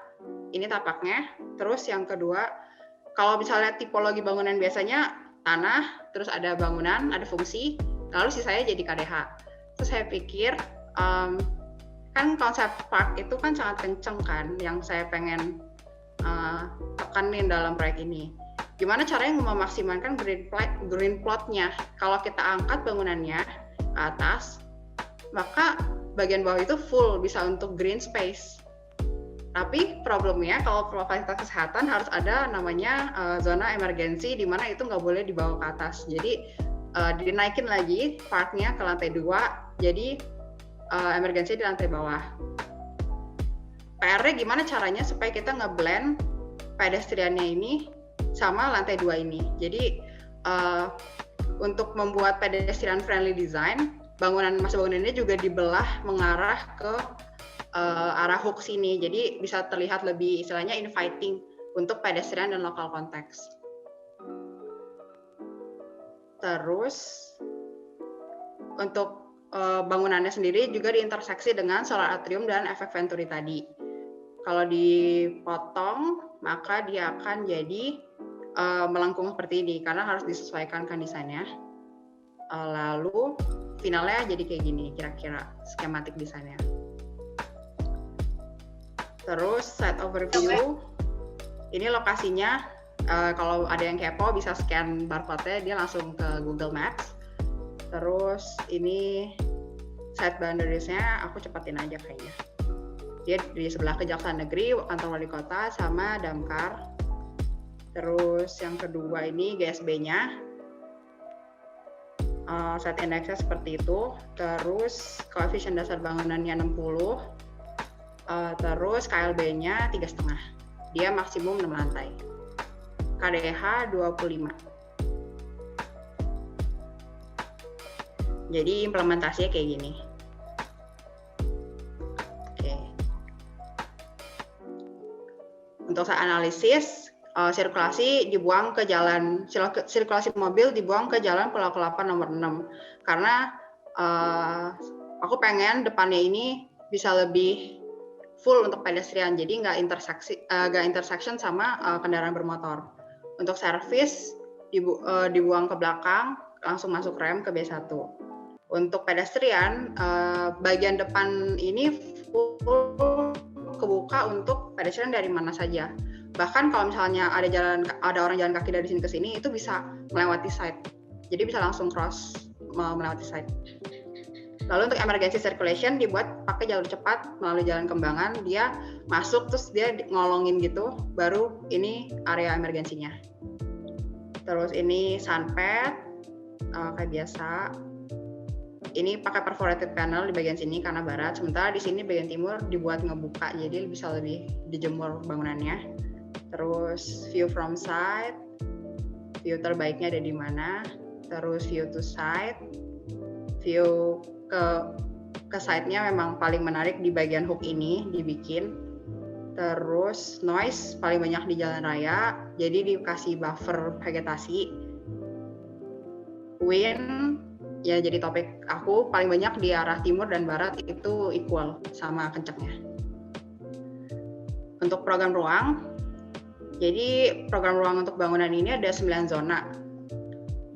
ini tapaknya, terus yang kedua kalau misalnya tipologi bangunan biasanya tanah, terus ada bangunan, ada fungsi, lalu sisanya jadi KDH. Terus saya pikir kan konsep park itu kan sangat kenceng kan, yang saya pengen tekanin dalam proyek ini. Gimana caranya memaksimalkan green plot-nya? Kalau kita angkat bangunannya ke atas, maka bagian bawah itu full bisa untuk green space. Tapi problemnya kalau fasilitas kesehatan harus ada namanya zona emergensi, di mana itu nggak boleh dibawa ke atas. Jadi dinaikin lagi parknya ke lantai 2, jadi emergensi di lantai bawah. PR-nya gimana caranya supaya kita nge-blend pedestriannya ini sama lantai 2 ini. Jadi untuk membuat pedestrian friendly design, masa bangunannya juga dibelah mengarah ke arah hook sini. Jadi bisa terlihat lebih istilahnya inviting untuk pedestrian dan local context. Terus untuk bangunannya sendiri juga diinterseksi dengan solar atrium dan efek Venturi tadi. Kalau dipotong, maka dia akan jadi melengkung seperti ini karena harus disesuaikan kan desainnya. Lalu finalnya jadi kayak gini kira-kira skematik desainnya. Terus site overview, ini lokasinya kalau ada yang kepo bisa scan barcode-nya, dia langsung ke Google Maps. Terus ini site boundaries-nya aku cepetin aja kayaknya. Dia di sebelah Kejaksaan Negeri, kantor wali kota, sama Damkar. Terus yang kedua ini GSB-nya, site index-nya seperti itu. Terus koefisien dasar bangunannya 60. Terus KLB-nya 3,5. Dia maksimum 6 lantai. KDH 25. Jadi implementasinya kayak gini. Oke. Untuk saya analisis, sirkulasi dibuang ke jalan, sirkulasi mobil dibuang ke jalan Pulau Kelapa nomor 6. Karena aku pengen depannya ini bisa lebih full untuk pedestrian, jadi nggak intersection sama kendaraan bermotor. Untuk servis dibuang ke belakang, langsung masuk rem ke B1. Untuk pedestrian, bagian depan ini full kebuka untuk pedestrian dari mana saja. Bahkan kalau misalnya ada orang jalan kaki dari sini ke sini, itu bisa melewati site. Jadi bisa langsung cross melewati site. Lalu untuk emergency circulation dibuat pakai jalur cepat melalui jalan Kembangan, dia masuk terus dia ngolongin gitu, baru ini area emergensinya. Terus ini sunpad kayak biasa. Ini pakai perforated panel di bagian sini karena barat, sementara di sini bagian timur dibuat ngebuka, jadi bisa lebih dijemur bangunannya. Terus view from side, view terbaiknya ada di mana. Terus view to side, view ke site-nya memang paling menarik di bagian hook ini dibikin. Terus noise paling banyak di jalan raya, jadi dikasih buffer vegetasi. Wind ya jadi topik aku paling banyak di arah timur dan barat itu equal sama kencangnya. Untuk program ruang, jadi program ruang untuk bangunan ini ada 9 zona.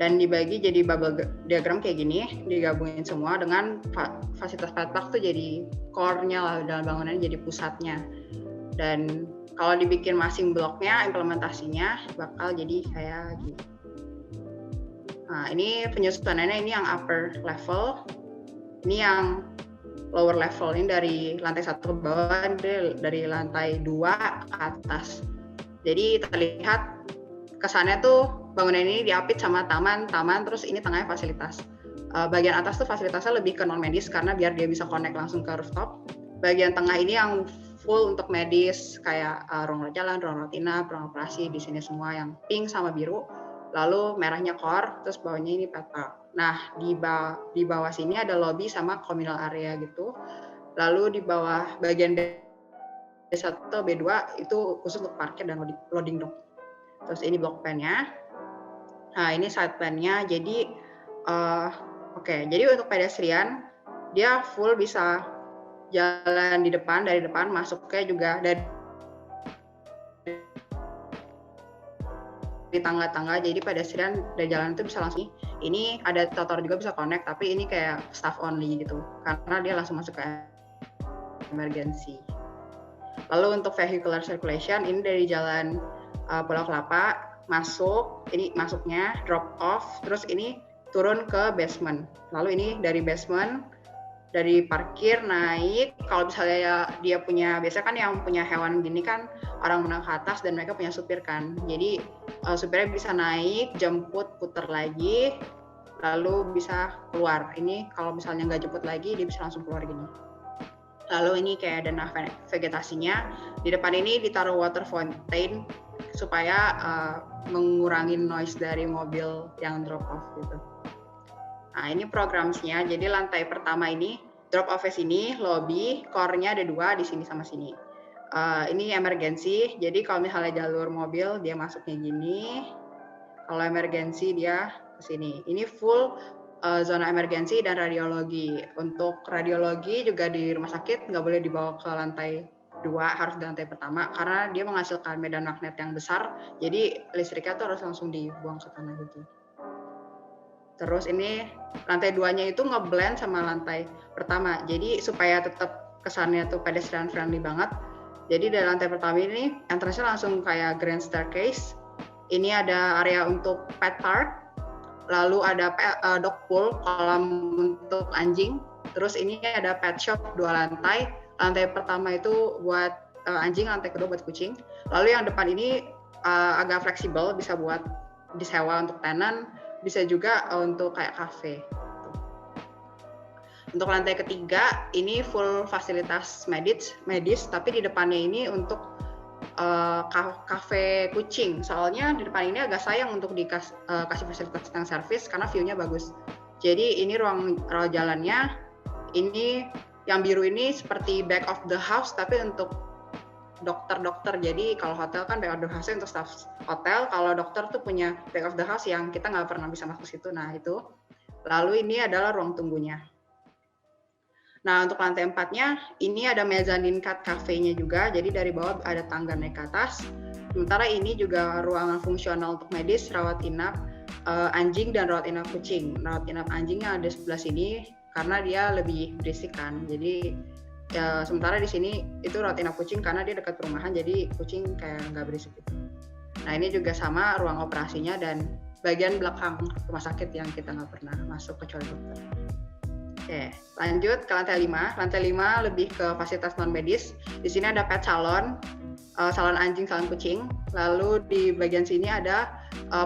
Dan dibagi jadi bubble diagram kayak gini, digabungin semua dengan fasilitas padpak tuh jadi core-nya lah dalam bangunan, jadi pusatnya. Dan kalau dibikin masing bloknya, implementasinya bakal jadi kayak gini. Nah, ini penyusunannya ini yang upper level. Ini yang lower level, ini dari lantai 1 ke bawah, dari lantai 2 ke atas. Jadi terlihat kesannya tuh bangunan ini diapit sama taman, terus ini tengahnya fasilitas. Bagian atas tuh fasilitasnya lebih ke non medis karena biar dia bisa connect langsung ke rooftop. Bagian tengah ini yang full untuk medis, kayak ruang rawat jalan, ruang rawat inap, ruang operasi, di sini semua yang pink sama biru. Lalu merahnya core, terus bawahnya ini pet park. Nah, di bawah sini ada lobby sama communal area gitu. Lalu di bawah bagian B1 B2 itu khusus untuk parkir dan loading dock. Terus ini block plan-nya. Nah, ini side plan-nya. Jadi jadi untuk pedestrian dia full bisa jalan dari depan, masuknya juga dari tangga-tangga, jadi pedestrian dari jalan itu bisa langsung. Ini ada trotoar juga bisa connect, tapi ini kayak staff only gitu, karena dia langsung masuk ke emergency. Lalu untuk vehicular circulation, ini dari jalan Pulau Kelapa masuk, ini masuknya drop off, terus ini turun ke basement. Lalu ini dari basement, dari parkir naik, kalau misalnya dia punya, biasanya kan yang punya hewan gini kan orang menang ke atas dan mereka punya supir kan, jadi supirnya bisa naik, jemput, puter lagi, lalu bisa keluar. Ini kalau misalnya nggak jemput lagi, dia bisa langsung keluar gini. Lalu ini kayak denah vegetasinya, di depan ini ditaruh water fountain supaya mengurangi noise dari mobil yang drop off gitu. Nah, ini programnya. Jadi lantai pertama ini drop off sini, lobby, core-nya ada 2 di sini sama sini. Ini emergency. Jadi kalau misalnya jalur mobil dia masuknya gini. Kalau emergency dia ke sini. Ini full zona emergency dan radiologi. Untuk radiologi juga di rumah sakit nggak boleh dibawa ke lantai 2, harus di lantai pertama karena dia menghasilkan medan magnet yang besar. Jadi listriknya tuh harus langsung dibuang ke tanah gitu. Terus ini lantai 2-nya itu ngeblend sama lantai pertama. Jadi supaya tetap kesannya tuh pedestrian friendly banget. Jadi dari lantai pertama ini entrance-nya langsung kayak grand staircase. Ini ada area untuk pet park. Lalu ada dog pool, kolam untuk anjing. Terus ini ada pet shop 2 lantai. Lantai pertama itu buat anjing, lantai kedua buat kucing. Lalu yang depan ini agak fleksibel, bisa buat disewa untuk tenan. Bisa juga untuk kayak kafe. Untuk lantai ketiga ini full fasilitas medis, tapi di depannya ini untuk kafe kucing. Soalnya di depan ini agak sayang untuk kasih fasilitas yang servis karena view-nya bagus. Jadi ini ruang jalannya. Ini yang biru ini seperti back of the house tapi untuk dokter. Jadi kalau hotel kan back of the house untuk staff hotel, kalau dokter tuh punya back of the house yang kita nggak pernah bisa masuk situ. Nah itu. Lalu ini adalah ruang tunggunya. Nah untuk lantai 4-nya ini ada mezzanine cat cafe-nya juga. Jadi dari bawah ada tangga naik ke atas. Sementara ini juga ruangan fungsional untuk medis, rawat inap anjing dan rawat inap kucing. Rawat inap anjingnya ada sebelah sini karena dia lebih berisik kan. Jadi ya, sementara di sini itu rawat inap kucing karena dia dekat perumahan, jadi kucing kayak nggak berisik gitu. Nah ini juga sama ruang operasinya dan bagian belakang rumah sakit yang kita nggak pernah masuk kecuali dokter. Oke, lanjut ke lantai 5. Lantai 5 lebih ke fasilitas non medis. Di sini ada pet salon, salon anjing, salon kucing. Lalu di bagian sini ada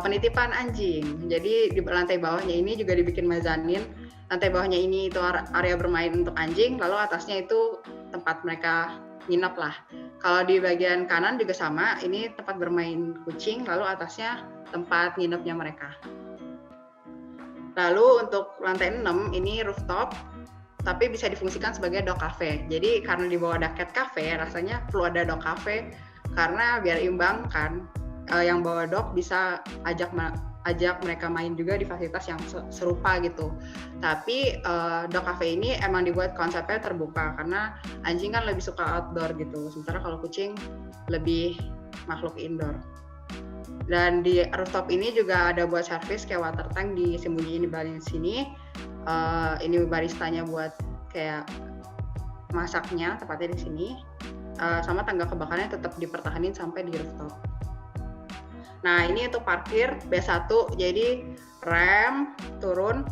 penitipan anjing. Jadi di lantai bawahnya ini juga dibikin mezzanine. Lantai bawahnya ini itu area bermain untuk anjing, lalu atasnya itu tempat mereka nginep lah. Kalau di bagian kanan juga sama, ini tempat bermain kucing, lalu atasnya tempat nginepnya mereka. Lalu untuk lantai 6 ini rooftop, tapi bisa difungsikan sebagai dog cafe. Jadi karena di bawah ada cat cafe, rasanya perlu ada dog cafe karena biar imbang kan. Yang bawa dog bisa ajak mereka main juga di fasilitas yang serupa gitu. Tapi dog cafe ini emang dibuat konsepnya terbuka karena anjing kan lebih suka outdoor gitu. Sementara kalau kucing lebih makhluk indoor. Dan di rooftop ini juga ada buat servis kayak water tank disembunyiin di bagian sini. Ini baristanya buat kayak masaknya tepatnya di sini. Sama tangga kebakarnya tetap dipertahanin sampai di rooftop. Nah ini untuk parkir B1, jadi rem, turun,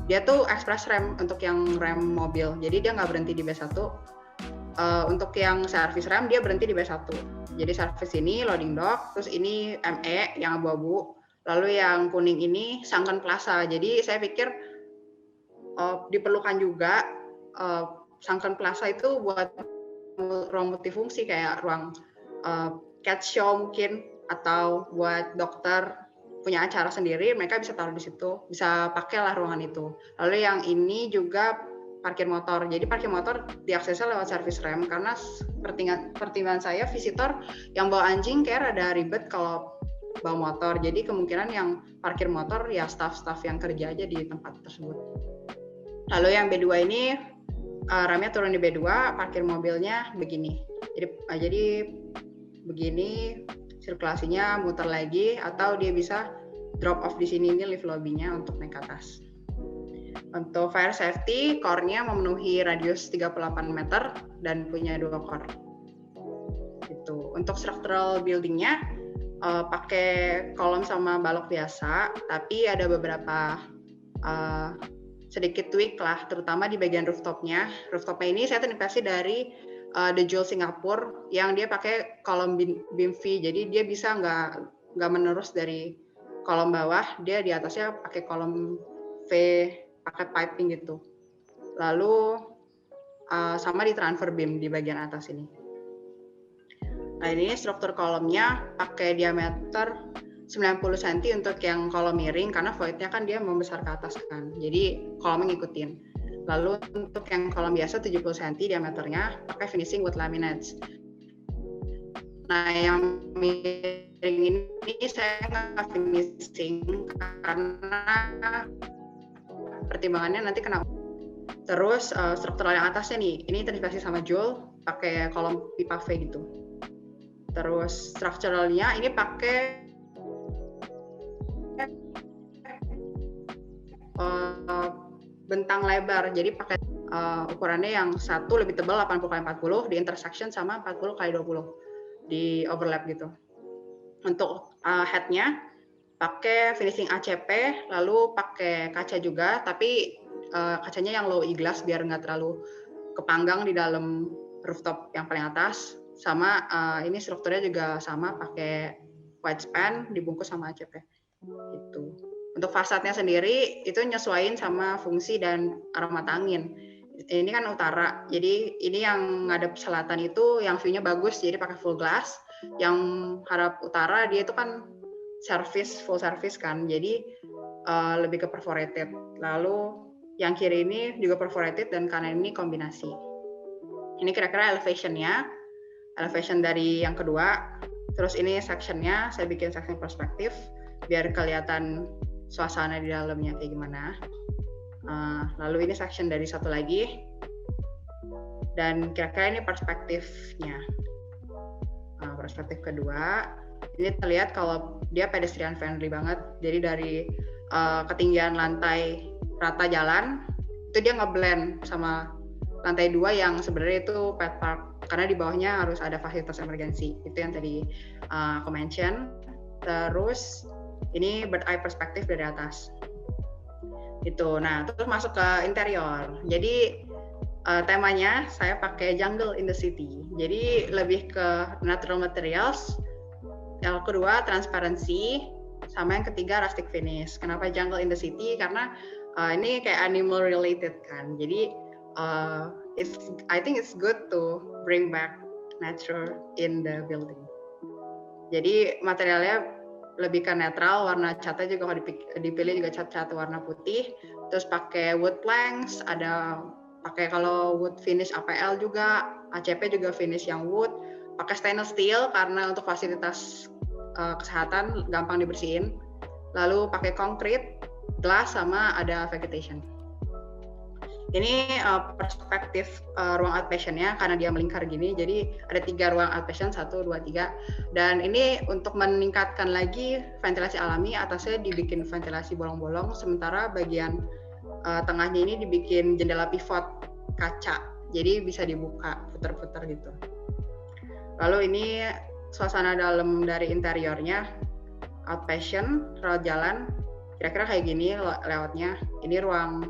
dia tuh express rem untuk yang rem mobil, jadi dia nggak berhenti di B1. Untuk yang service rem dia berhenti di B1. Jadi service ini loading dock, terus ini ME yang abu-abu, lalu yang kuning ini sunken plaza. Jadi saya pikir diperlukan juga sunken plaza itu buat ruang multifungsi kayak ruang cat show mungkin, atau buat dokter punya acara sendiri, mereka bisa taruh di situ, bisa pakailah ruangan itu. Lalu yang ini juga parkir motor. Jadi parkir motor diaksesnya lewat service rem, karena pertimbangan saya visitor yang bawa anjing kayak rada ribet kalau bawa motor. Jadi kemungkinan yang parkir motor ya staff-staff yang kerja aja di tempat tersebut. Lalu yang B2 ini remnya turun di B2, parkir mobilnya begini. Jadi begini sirkulasinya muter lagi, atau dia bisa drop off di sini, ini lift lobby-nya untuk naik ke atas. Untuk fire safety, core-nya memenuhi radius 38 meter dan punya 2 core. Gitu. Untuk structural building-nya pakai kolom sama balok biasa, tapi ada beberapa sedikit tweak lah, terutama di bagian rooftop-nya. Rooftop-nya ini saya terinspirasi dari The Jewel Singapura yang dia pakai kolom beam V, jadi dia bisa nggak menerus dari kolom bawah, dia di atasnya pakai kolom V pakai piping gitu. Lalu sama di transfer beam di bagian atas ini. Nah ini struktur kolomnya pakai diameter 90 cm untuk yang kolom miring, karena voidnya kan dia membesar ke atas kan, jadi kolomnya ngikutin. Lalu untuk yang kolom biasa 70 cm diameternya pakai finishing wood laminates. Nah yang miring ini saya nggak finishing karena pertimbangannya nanti kena. Terus struktural yang atasnya nih, ini terinspirasi sama Jewel, pakai kolom pipa V gitu. Terus strukturalnya ini pakai bentang lebar, jadi pakai ukurannya yang satu lebih tebal 80x40 di intersection sama 40x20 di overlap gitu. Untuk headnya pakai finishing ACP, lalu pakai kaca juga, tapi kacanya yang low E-glass biar nggak terlalu kepanggang di dalam rooftop yang paling atas. Sama ini strukturnya juga sama, pakai white span dibungkus sama ACP. Gitu. Untuk fasadnya sendiri itu nyesuaiin sama fungsi dan arah mata angin. Ini kan utara, jadi ini yang ngadep selatan itu yang view-nya bagus, jadi pakai full glass. Yang hadap utara dia itu kan full service kan, jadi lebih ke perforated. Lalu yang kiri ini juga perforated dan kanan ini kombinasi. Ini kira-kira elevation-nya, elevation dari yang kedua. Terus ini section-nya, saya bikin section perspektif biar kelihatan suasana di dalamnya kayak gimana. Lalu ini section dari satu lagi, dan kira-kira ini perspektifnya. Perspektif kedua, ini terlihat kalau dia pedestrian friendly banget. Jadi dari ketinggian lantai rata jalan itu dia ngeblend sama lantai 2 yang sebenarnya itu pet park, karena di bawahnya harus ada fasilitas emergency. Itu yang tadi aku mention. Terus ini bird eye perspektif dari atas. Itu. Nah, terus masuk ke interior. Jadi temanya saya pakai jungle in the city. Jadi lebih ke natural materials. Yang kedua transparency, sama yang ketiga rustic finish. Kenapa jungle in the city? Karena ini kayak animal related kan. Jadi I think it's good to bring back nature in the building. Jadi materialnya lebih ke netral, warna catnya juga kalau dipilih juga cat warna putih. Terus pakai wood planks, ada pakai kalau wood finish APL juga, ACP juga finish yang wood. Pakai stainless steel karena untuk fasilitas kesehatan gampang dibersihin. Lalu pakai concrete, glass, sama ada vegetation. Ini perspektif ruang outpatient-nya karena dia melingkar gini, jadi ada 3 ruang outpatient, 1, 2, 3. Dan ini untuk meningkatkan lagi ventilasi alami, atasnya dibikin ventilasi bolong-bolong, sementara bagian tengahnya ini dibikin jendela pivot kaca, jadi bisa dibuka putar-putar gitu. Lalu ini suasana dalam dari interiornya, outpatient, rawat jalan, kira-kira kayak gini layoutnya. Ini ruang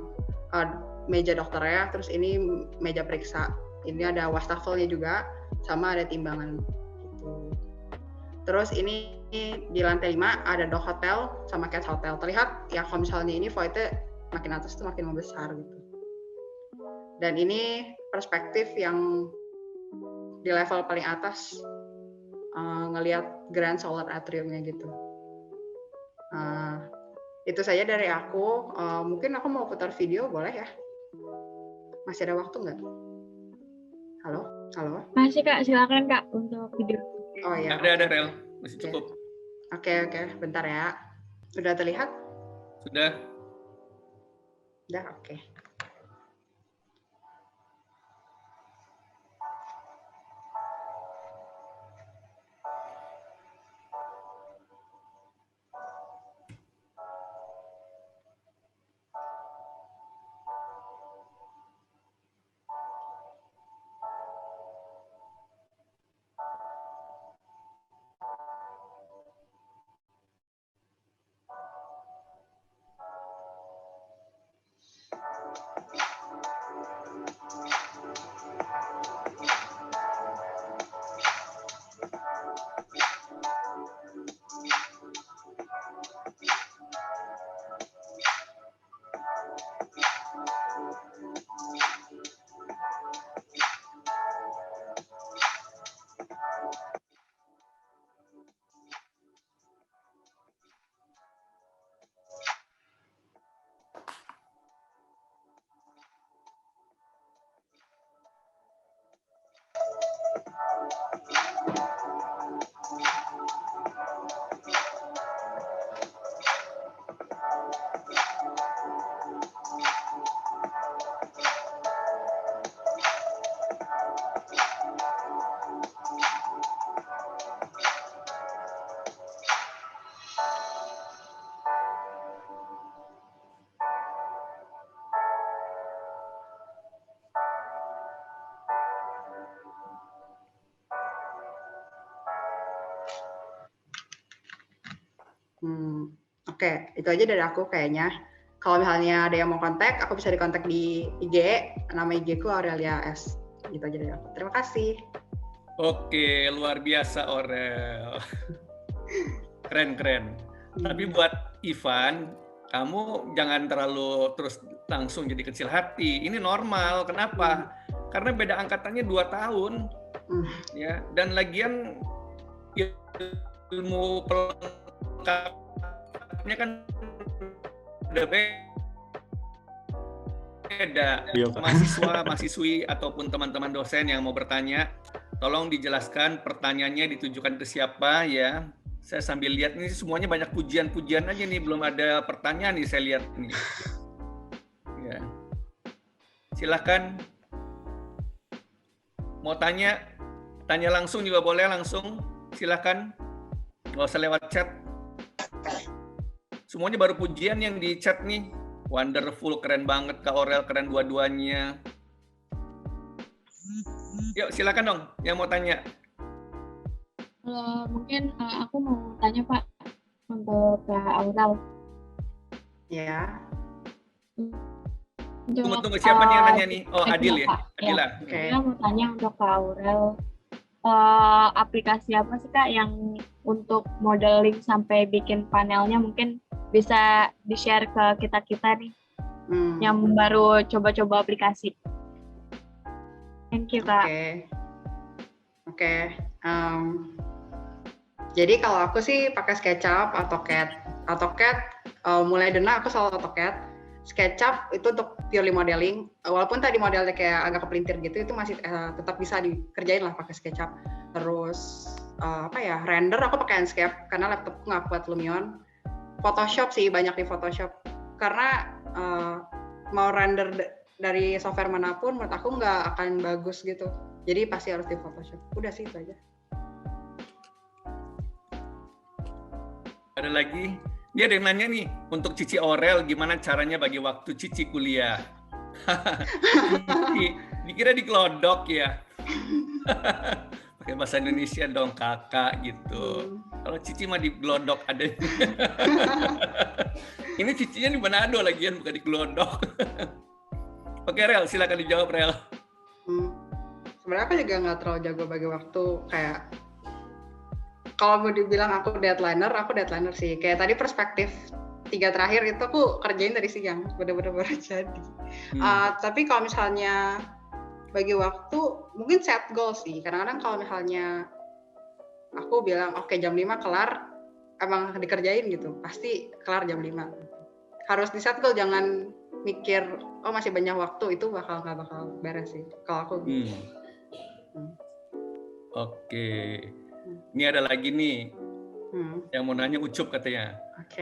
meja dokternya, terus ini meja periksa. Ini ada wastafelnya juga, sama ada timbangan gitu. Terus ini di lantai 5 ada dog hotel sama cat hotel. Terlihat ya kalau misalnya ini void-nya makin atas tuh makin membesar gitu. Dan ini perspektif yang di level paling atas, ngelihat Grand Solar Atriumnya gitu. Itu saja dari aku. Mungkin aku mau putar video, boleh ya? Masih ada waktu nggak? Halo? Masih Kak, silakan Kak untuk video. Oh ya. Ada Rel, masih cukup. Oke, bentar ya. Sudah terlihat? Sudah. Sudah, oke. Oke, itu aja dari aku kayaknya. Kalau misalnya ada yang mau kontak, aku bisa dikontak di IG, nama IG ku Aurelia S. Gitu aja dari aku. Terima kasih. Oke, luar biasa Aurel. Keren. Tapi buat Ivan, kamu jangan terlalu terus langsung jadi kecil hati. Ini normal. Kenapa? Karena beda angkatannya 2 tahun. Ya, dan lagian ilmu pelengkapnya kan udah beda. Mahasiswa-mahasiswi ataupun teman-teman dosen yang mau bertanya, tolong dijelaskan pertanyaannya ditujukan ke siapa ya. Saya sambil lihat ini semuanya banyak pujian-pujian aja nih, belum ada pertanyaan nih saya lihat nih. Ya. Silakan. Mau tanya langsung juga boleh, langsung. Silakan. Nggak usah lewat chat. Semuanya baru pujian yang di chat nih. Wonderful, keren banget Kak Aurel, keren dua-duanya. Yuk silakan dong yang mau tanya. Mungkin aku mau tanya Pak untuk Kak Aurel. Ya. Untuk, tunggu siapa nih yang nanya nih? Oh Adil ya? Adila. Okay. Saya mau tanya untuk Kak Aurel. Aplikasi apa sih Kak yang untuk modeling sampai bikin panelnya mungkin bisa di-share ke kita-kita nih yang baru coba-coba aplikasi. Thank you Kak. Oke. Jadi kalau aku sih pakai SketchUp, AutoCAD, mulai dana aku selalu AutoCAD. SketchUp itu untuk purely modeling, walaupun tadi modelnya kayak agak kepelintir gitu, itu masih tetap bisa dikerjain lah pakai SketchUp. Terus render aku pakai Enscape karena laptopku nggak kuat Lumion. Photoshop sih, banyak di Photoshop karena mau render dari software manapun menurut aku nggak akan bagus gitu, jadi pasti harus di Photoshop. Udah sih itu aja. Ada lagi? Dia ada yang nanya nih, untuk Cici Aurel gimana caranya bagi waktu Cici kuliah? Dikira dikelodok ya. Pakai bahasa Indonesia dong, kakak gitu. Kalau Cici mah di Glodok ada. Ini Cicinya di Manado lagian, bukan di Glodok. Oke Rel, silakan dijawab Rel. Sebenarnya aku juga nggak terlalu jago bagi waktu. Kayak kalau mau dibilang aku deadliner sih. Kayak tadi perspektif 3 terakhir itu aku kerjain dari siang, bener-bener baru jadi. Tapi kalau misalnya bagi waktu, mungkin set goal sih. Kadang-kadang kalau misalnya aku bilang, oke, jam 5 kelar, emang dikerjain gitu. Pasti kelar jam 5. Harus di set goal, jangan mikir, oh masih banyak waktu, itu nggak bakal beres sih. Kalau aku gitu. Oke. Ini ada lagi nih, yang mau nanya Ucup katanya.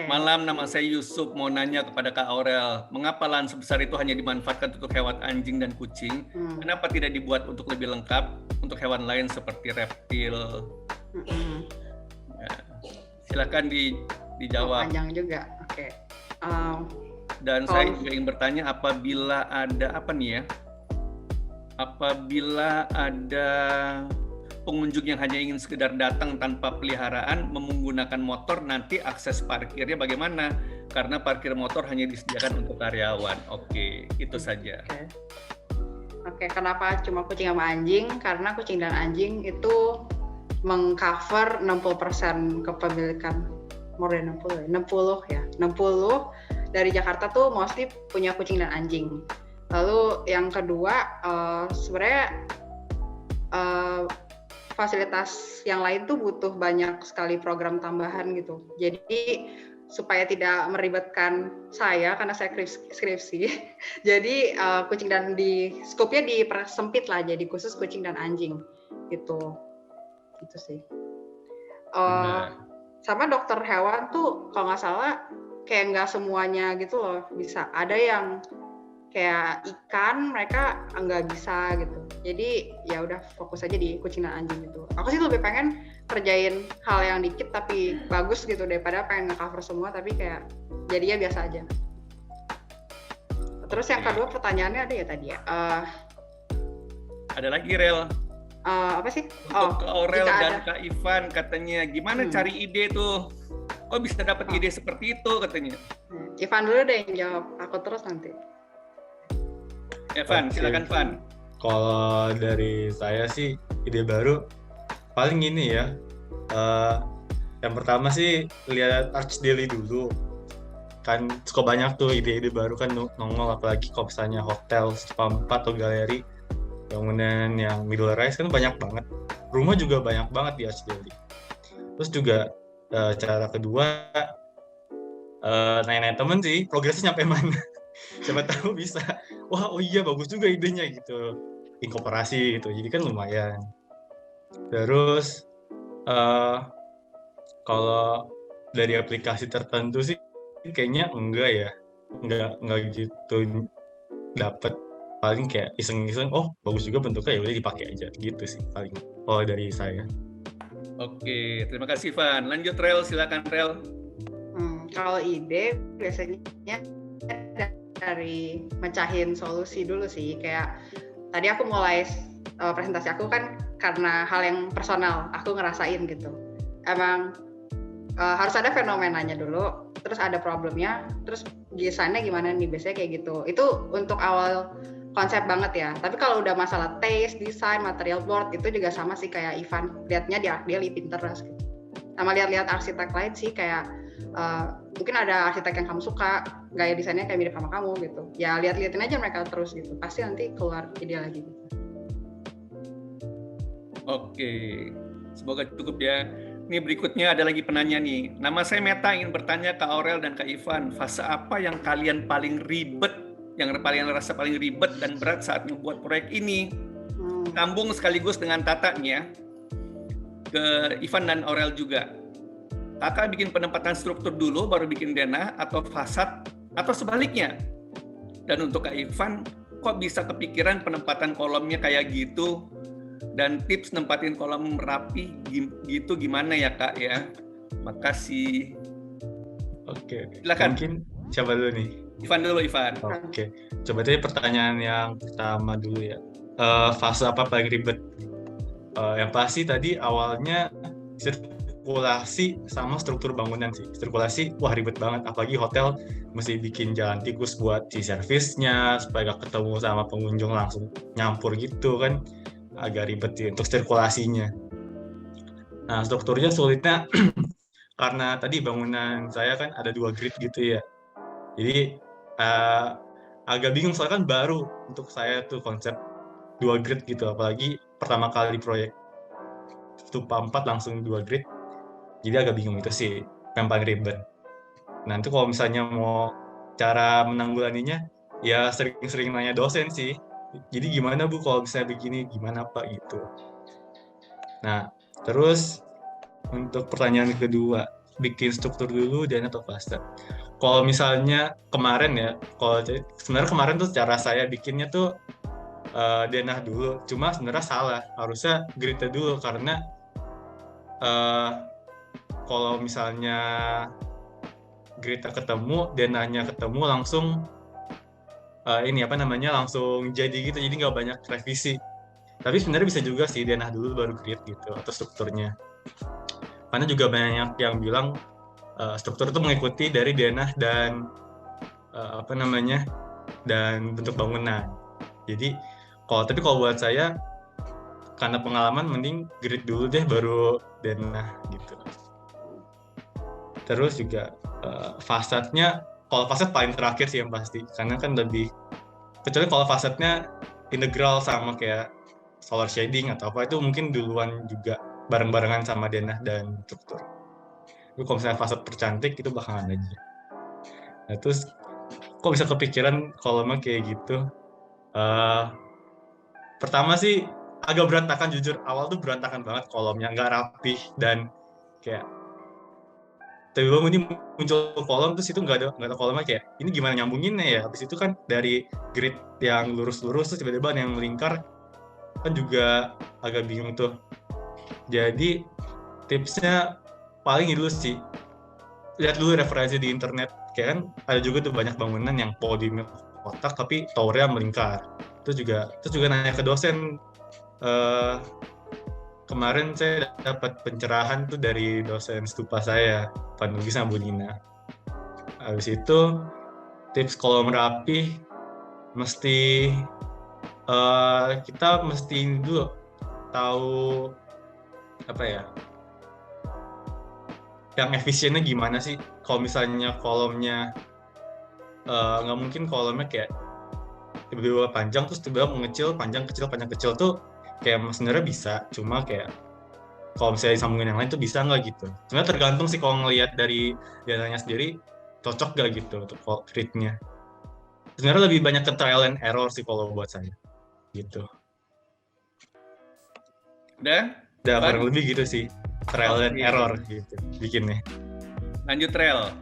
Malam, nama saya Yusuf, mau nanya kepada Kak Aurel, mengapa lahan sebesar itu hanya dimanfaatkan untuk hewan anjing dan kucing? Kenapa tidak dibuat untuk lebih lengkap untuk hewan lain seperti reptil? Ya, silakan dijawab. Panjang juga, oke. Dan saya juga ingin bertanya, apabila ada apabila ada pengunjung yang hanya ingin sekedar datang tanpa peliharaan menggunakan motor, nanti akses parkirnya bagaimana? Karena parkir motor hanya disediakan untuk karyawan. Oke, itu saja. Oke, kenapa cuma kucing sama anjing? Karena kucing dan anjing itu mengcover 60% kepemilikan, more than 60 dari Jakarta tuh mostly punya kucing dan anjing. Lalu yang kedua, sebenarnya fasilitas yang lain tuh butuh banyak sekali program tambahan gitu. Jadi supaya tidak meribetkan saya karena saya skripsi, jadi kucing dan skopnya dipersempit lah, jadi khusus kucing dan anjing gitu sih. Sama dokter hewan tuh kalau nggak salah kayak nggak semuanya gitu loh bisa. Ada yang kayak ikan mereka nggak bisa gitu. Jadi ya udah fokus aja di kucing dan anjing gitu. Aku sih lebih pengen kerjain hal yang dikit tapi bagus gitu daripada pengen nge-cover semua tapi kayak jadinya biasa aja. Terus yang kedua pertanyaannya ada ya tadi ya. Ada lagi Rel. Apa sih? Untuk Kak Aurel dan Kak Ivan katanya gimana cari ide tuh? Kok bisa dapat ide seperti itu katanya? Ivan dulu deh yang jawab. Aku terus nanti. Evan, silakan Van. Kalau dari saya sih ide baru paling ini ya. Yang pertama sih lihat Arch Daily dulu. Kan cukup banyak tuh ide-ide baru kan nongol, apalagi kalau misalnya hotel, spa atau galeri, bangunan yang middle rise kan banyak banget. Rumah juga banyak banget di Arch Daily. Terus juga cara kedua nanya-nanya temen sih progresnya sampai mana. Siapa tahu bisa, oh iya bagus juga idenya gitu, inkorporasi gitu, jadi kan lumayan. Terus kalau dari aplikasi tertentu sih kayaknya enggak gitu dapat, paling kayak iseng-iseng, oh bagus juga bentuknya, ya udah dipakai aja gitu sih paling kalau dari saya. Oke, terima kasih Van. Lanjut Rel, silakan Rel. Kalau ide biasanya dari mecahin solusi dulu sih. Kayak tadi aku mulai presentasi aku kan karena hal yang personal, aku ngerasain gitu. Emang harus ada fenomenanya dulu, terus ada problemnya, terus desainnya gimana nih, biasanya kayak gitu. Itu untuk awal konsep banget ya. Tapi kalau udah masalah taste, desain, material board, itu juga sama sih kayak Ivan. Lihatnya dia di Pinterest gitu. Sama lihat-lihat arsitek lain sih kayak mungkin ada arsitek yang kamu suka, gaya desainnya kayak mirip sama kamu gitu. Ya lihat-lihatin aja mereka terus gitu. Pasti nanti keluar ide lagi gitu. Oke, semoga cukup ya. Ini berikutnya ada lagi penanya nih. Nama saya Meta, ingin bertanya Kak Aurel dan Kak Ivan, fase apa yang kalian paling ribet, yang kalian rasa paling ribet dan berat saat membuat proyek ini? Sambung sekaligus dengan Tatanya ke Ivan dan Aurel juga. Kakak bikin penempatan struktur dulu, baru bikin denah atau fasad, atau sebaliknya? Dan untuk Kak Ivan, kok bisa kepikiran penempatan kolomnya kayak gitu? Dan tips nempatin kolom rapi gitu gimana ya Kak ya? Makasih. Oke. Silakan. Mungkin siapa dulu nih? Ivan dulu, Ivan. Oke. Coba tadi pertanyaan yang pertama dulu ya. Fase apa paling ribet? Yang pasti tadi awalnya sirkulasi sama struktur bangunan sih. Sirkulasi, wah ribet banget. Apalagi hotel mesti bikin jalan tikus buat si servisnya, supaya gak ketemu sama pengunjung langsung nyampur gitu kan. Agak ribet sih untuk sirkulasinya. Nah, strukturnya sulitnya karena tadi bangunan saya kan ada 2 grid gitu ya. Jadi agak bingung soalnya kan baru untuk saya tuh konsep 2 grid gitu, apalagi pertama kali proyek stupa 4 langsung 2 grid, jadi agak bingung itu sih yang paling ribet. Nah itu kalau misalnya mau cara menanggulanginya, ya sering-sering nanya dosen sih, jadi gimana Bu kalau misalnya begini, gimana Pak gitu. Nah terus untuk pertanyaan kedua, bikin struktur dulu dan atau fase. Kalau misalnya kemarin ya, kalau sebenarnya kemarin tuh cara saya bikinnya tuh denah dulu, cuma sebenarnya salah, harusnya gridnya dulu karena kalau misalnya gridnya ketemu, denahnya ketemu langsung langsung jadi gitu, jadi nggak banyak revisi. Tapi sebenarnya bisa juga sih denah dulu baru grid gitu atau strukturnya. Karena juga banyak yang bilang struktur itu mengikuti dari denah dan dan bentuk bangunan. Jadi tapi kalau buat saya karena pengalaman mending grid dulu deh baru denah gitu. Terus juga fasadnya, kalau fasad paling terakhir sih yang pasti, karena kan lebih, kecuali kalau fasadnya integral sama kayak solar shading atau apa, itu mungkin duluan juga bareng-barengan sama denah dan struktur. Tapi kalau misalnya fasad tercantik itu belakangan aja. Nah terus kok bisa kepikiran kolomnya kayak gitu? Pertama sih agak berantakan, jujur awal tuh berantakan banget kolomnya, nggak rapih dan kayak tiba-tiba ini muncul kolom terus itu nggak ada kolomnya, kayak ini gimana nyambunginnya ya. Habis itu kan dari grid yang lurus-lurus terus tiba-tiba yang melingkar kan juga agak bingung tuh. Jadi tipsnya paling dulu sih lihat dulu referensi di internet, kayak kan ada juga tuh banyak bangunan yang podiumnya kotak tapi towernya melingkar. Terus juga nanya ke dosen. Kemarin saya dapat pencerahan tuh dari dosen stupa saya, Pak Nugi sama Bu Nina. Habis itu tips kolom rapi mesti kita mesti dulu tahu apa ya, yang efisiennya gimana sih. Kalau misalnya kolomnya nggak mungkin kolomnya kayak tiba-tiba panjang terus tiba-tiba mengecil, panjang kecil tuh kayak sebenarnya bisa, cuma kayak kalau misalnya disambungin yang lain tuh bisa nggak gitu. Sebenarnya tergantung sih kalau ngelihat dari datanya sendiri cocok gak gitu untuk gridnya. Sebenarnya lebih banyak ke trial and error sih kalau buat saya gitu. Udah kurang lebih gitu sih, trial and error gitu bikinnya. Lanjut Rel.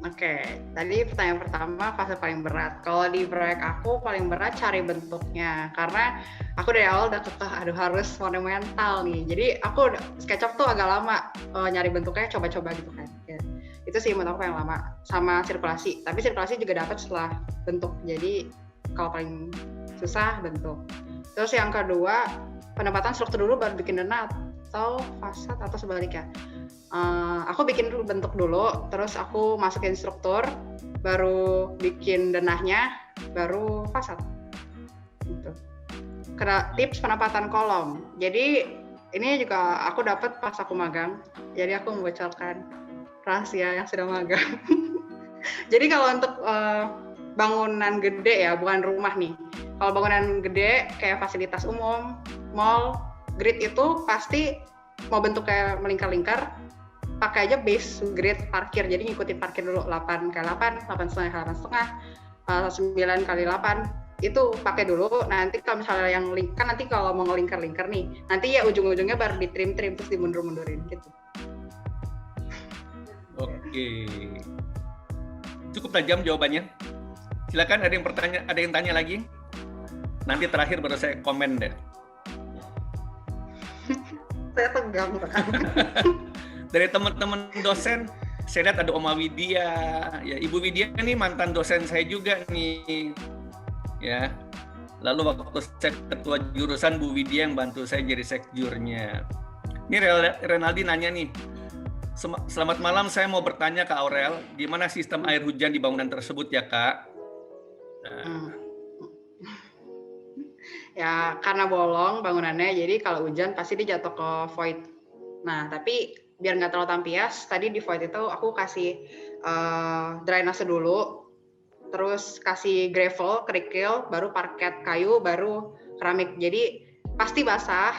Oke, tadi pertanyaan pertama fase paling berat. Kalau di proyek aku paling berat cari bentuknya, karena aku dari awal udah kekeh, harus monumental nih. Jadi aku SketchUp tuh agak lama nyari bentuknya, coba-coba gitu kan. Ya. Itu sih menurut aku yang lama. Sama sirkulasi, tapi sirkulasi juga dapat setelah bentuk. Jadi kalau paling susah bentuk. Terus yang kedua, penempatan struktur dulu baru bikin denah atau fasad atau sebaliknya. Aku bikin dulu bentuk dulu, terus aku masukin struktur, baru bikin denahnya, baru fasad. Gitu. Karena tips penempatan kolom. Jadi ini juga aku dapat pas aku magang. Jadi aku membocorkan rahasia yang sudah magang. Jadi kalau untuk bangunan gede ya, bukan rumah nih. Kalau bangunan gede kayak fasilitas umum, mall, grid itu pasti mau bentuknya melingkar-lingkar, pakai aja base grid parkir. Jadi ngikutin parkir dulu 8x8, 8,5x 8,5, 9x8 itu pakai dulu. Nanti kalau misalnya yang kan nanti kalau mau ngelingkar-lingkar nih, nanti ya ujung-ujungnya baru di trim terus dimundur-mundurin gitu. Oke, cukup tajam jawabannya. Silakan, ada yang tanya lagi. Nanti terakhir baru saya komen deh. Saya tegang kan. Dari teman-teman dosen, saya lihat ada Oma Widya, ya Ibu Widya ini mantan dosen saya juga nih, ya. Lalu waktu saya ketua jurusan, Bu Widya yang bantu saya jadi sekjurnya. Ini Renaldi nanya nih, selamat malam, saya mau bertanya ke Aurel, gimana sistem air hujan di bangunan tersebut ya Kak? Ya karena bolong bangunannya, jadi kalau hujan pasti dia jatuh ke void. Nah tapi biar nggak terlalu tampias, tadi di void itu aku kasih drainase dulu, terus kasih gravel, kerikil, baru parket kayu, baru keramik. Jadi pasti basah,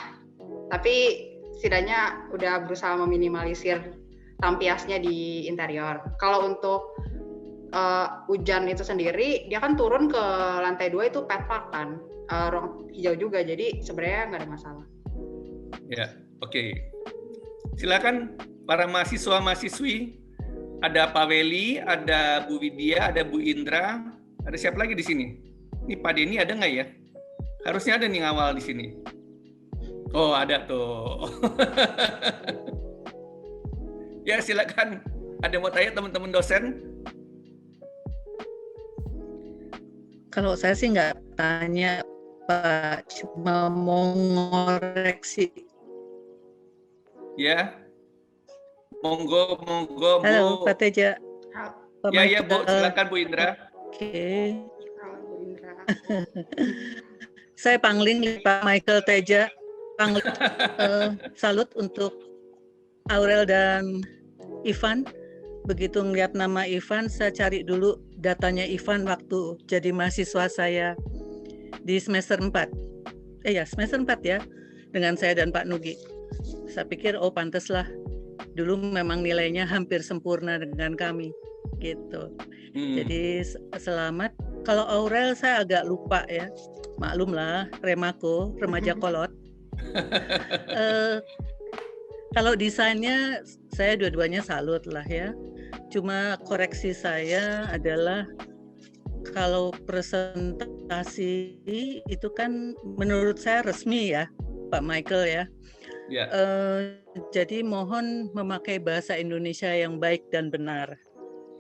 tapi setidaknya udah berusaha meminimalisir tampiasnya di interior. Kalau untuk hujan itu sendiri, dia kan turun ke lantai 2 itu petpark kan, ruang hijau juga, jadi sebenarnya nggak ada masalah. Ya, oke. Silakan para mahasiswa-mahasiswi, ada Pak Weli, ada Bu Widya, ada Bu Indra, ada siapa lagi di sini? Ini Pak Denny ada nggak ya? Harusnya ada nih ngawal di sini. Oh, ada tuh. Ya, silakan. Ada mau tanya teman-teman dosen? Kalau saya sih nggak tanya, Pak, cuma mau ngoreksi. Ya, monggo, Bu. Halo, Pak Teja. Pak ya, Bu, silakan Bu Indra. Oke. Halo Bu Indra. Saya Pangling, Pak Michael Teja. Pangling, salut untuk Aurel dan Ivan. Begitu ngeliat nama Ivan, saya cari dulu datanya Ivan waktu jadi mahasiswa saya di semester 4. Semester 4 ya, dengan saya dan Pak Nugi. Saya pikir, oh pantaslah, dulu memang nilainya hampir sempurna dengan kami, gitu. Jadi selamat. Kalau Aurel saya agak lupa ya, maklum lah, remako, remaja kolot. Kalau desainnya, saya dua-duanya salut lah ya. Cuma koreksi saya adalah kalau presentasi itu kan menurut saya resmi ya, Pak Michael ya. Ya. Jadi mohon memakai bahasa Indonesia yang baik dan benar.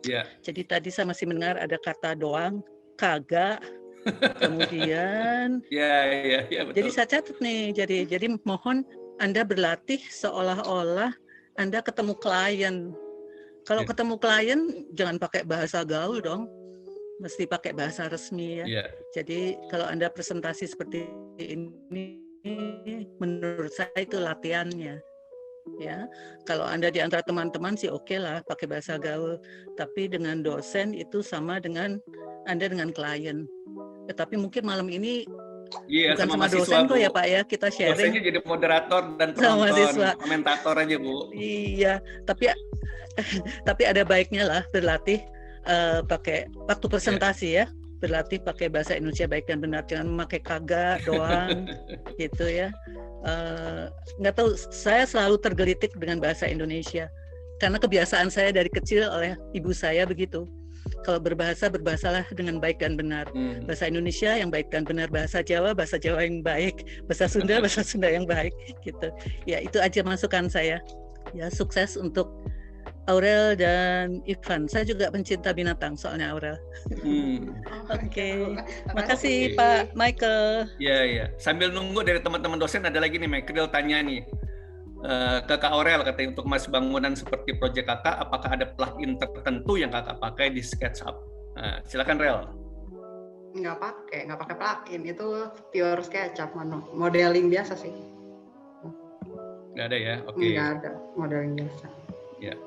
Ya. Jadi tadi saya masih mendengar ada kata doang, kagak, kemudian. Ya, betul. Jadi saya catat nih. Jadi mohon Anda berlatih seolah-olah Anda ketemu klien. Kalau ketemu klien, jangan pakai bahasa gaul dong, mesti pakai bahasa resmi ya. Yeah. Jadi kalau Anda presentasi seperti ini, menurut saya itu latihannya. Ya, kalau Anda di antara teman-teman sih oke lah pakai bahasa gaul, tapi dengan dosen itu sama dengan Anda dengan klien. Tapi mungkin malam ini bukan sama dosen kok ya Pak ya, kita sharing. Dosennya jadi moderator dan penonton, komentator aja Bu. Iya, tapi ada baiknya lah berlatih pakai waktu presentasi ya, berlatih pakai bahasa Indonesia baik dan benar, jangan memakai kagak doang gitu ya. Nggak tahu, saya selalu tergelitik dengan bahasa Indonesia karena kebiasaan saya dari kecil oleh ibu saya begitu. Kalau berbahasalah dengan baik dan benar. Bahasa Indonesia yang baik dan benar, bahasa Jawa yang baik, bahasa Sunda yang baik gitu. Ya itu aja masukan saya. Ya sukses untuk Aurel dan Ivan. Saya juga pencinta binatang soalnya Aurel. Oke. Makasih Pak Michael. Iya. Sambil nunggu dari teman-teman dosen ada lagi nih Michael tanya nih. Ke Kak Aurel katanya untuk mas bangunan seperti proyek kakak, apakah ada plugin tertentu yang kakak pakai di SketchUp? Silakan Rel. Nggak pakai plugin, itu pure SketchUp, modeling biasa sih. Nggak ada ya, oke. Nggak ada modeling biasa. Ya.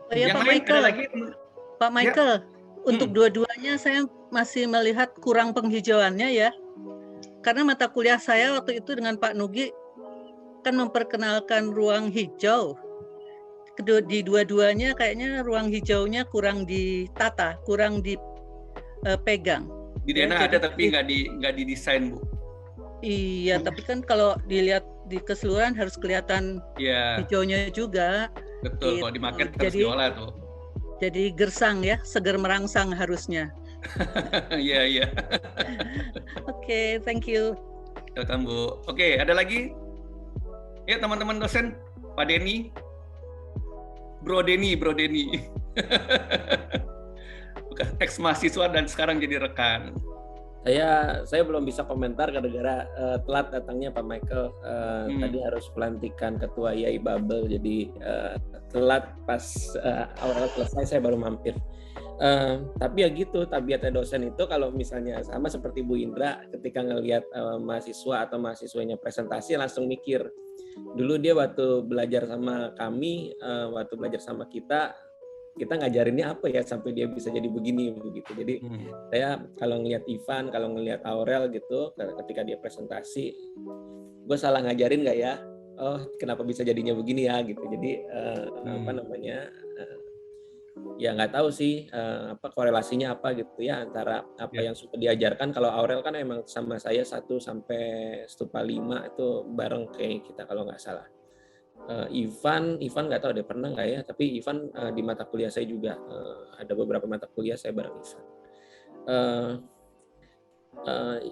Oh ya, Pak Michael, untuk dua-duanya saya masih melihat kurang penghijauannya ya, karena mata kuliah saya waktu itu dengan Pak Nugi kan memperkenalkan ruang hijau. Di dua-duanya kayaknya ruang hijaunya kurang ditata, kurang dipegang. Di Dena ada tapi nggak didesain Bu. Iya, tapi kan kalau dilihat di keseluruhan harus kelihatan hijaunya juga. Betul, kalau di market harus diolah tuh. Jadi gersang ya, seger merangsang harusnya. Iya. Oke, thank you. Welcome Bu. Oke, ada lagi? Ya teman-teman dosen, Pak Denny, Bro Denny, bukan ex mahasiswa dan sekarang jadi rekan. Saya belum bisa komentar gara-gara telat datangnya Pak Michael. Tadi harus pelantikan ketua IAI Bubble, jadi telat pas awal selesai saya baru mampir. Tapi ya gitu, tabiatnya dosen itu kalau misalnya sama seperti Bu Indra, ketika ngelihat mahasiswa atau mahasiswanya presentasi langsung mikir. Dulu dia waktu belajar sama kami, waktu belajar sama kita ngajarinnya apa ya sampai dia bisa jadi begini begitu. Jadi saya kalau ngelihat Ivan, kalau ngelihat Aurel gitu, ketika dia presentasi, gue salah ngajarin nggak ya? Oh, kenapa bisa jadinya begini ya gitu. Jadi ya nggak tahu sih apa korelasinya apa gitu ya antara apa yang sudah diajarkan. Kalau Aurel kan emang sama saya 1 sampai Stupa 5 itu bareng kayak kita kalau nggak salah. Ivan nggak tahu dia pernah nggak ya, tapi Ivan di mata kuliah saya juga ada beberapa mata kuliah saya bareng Ivan.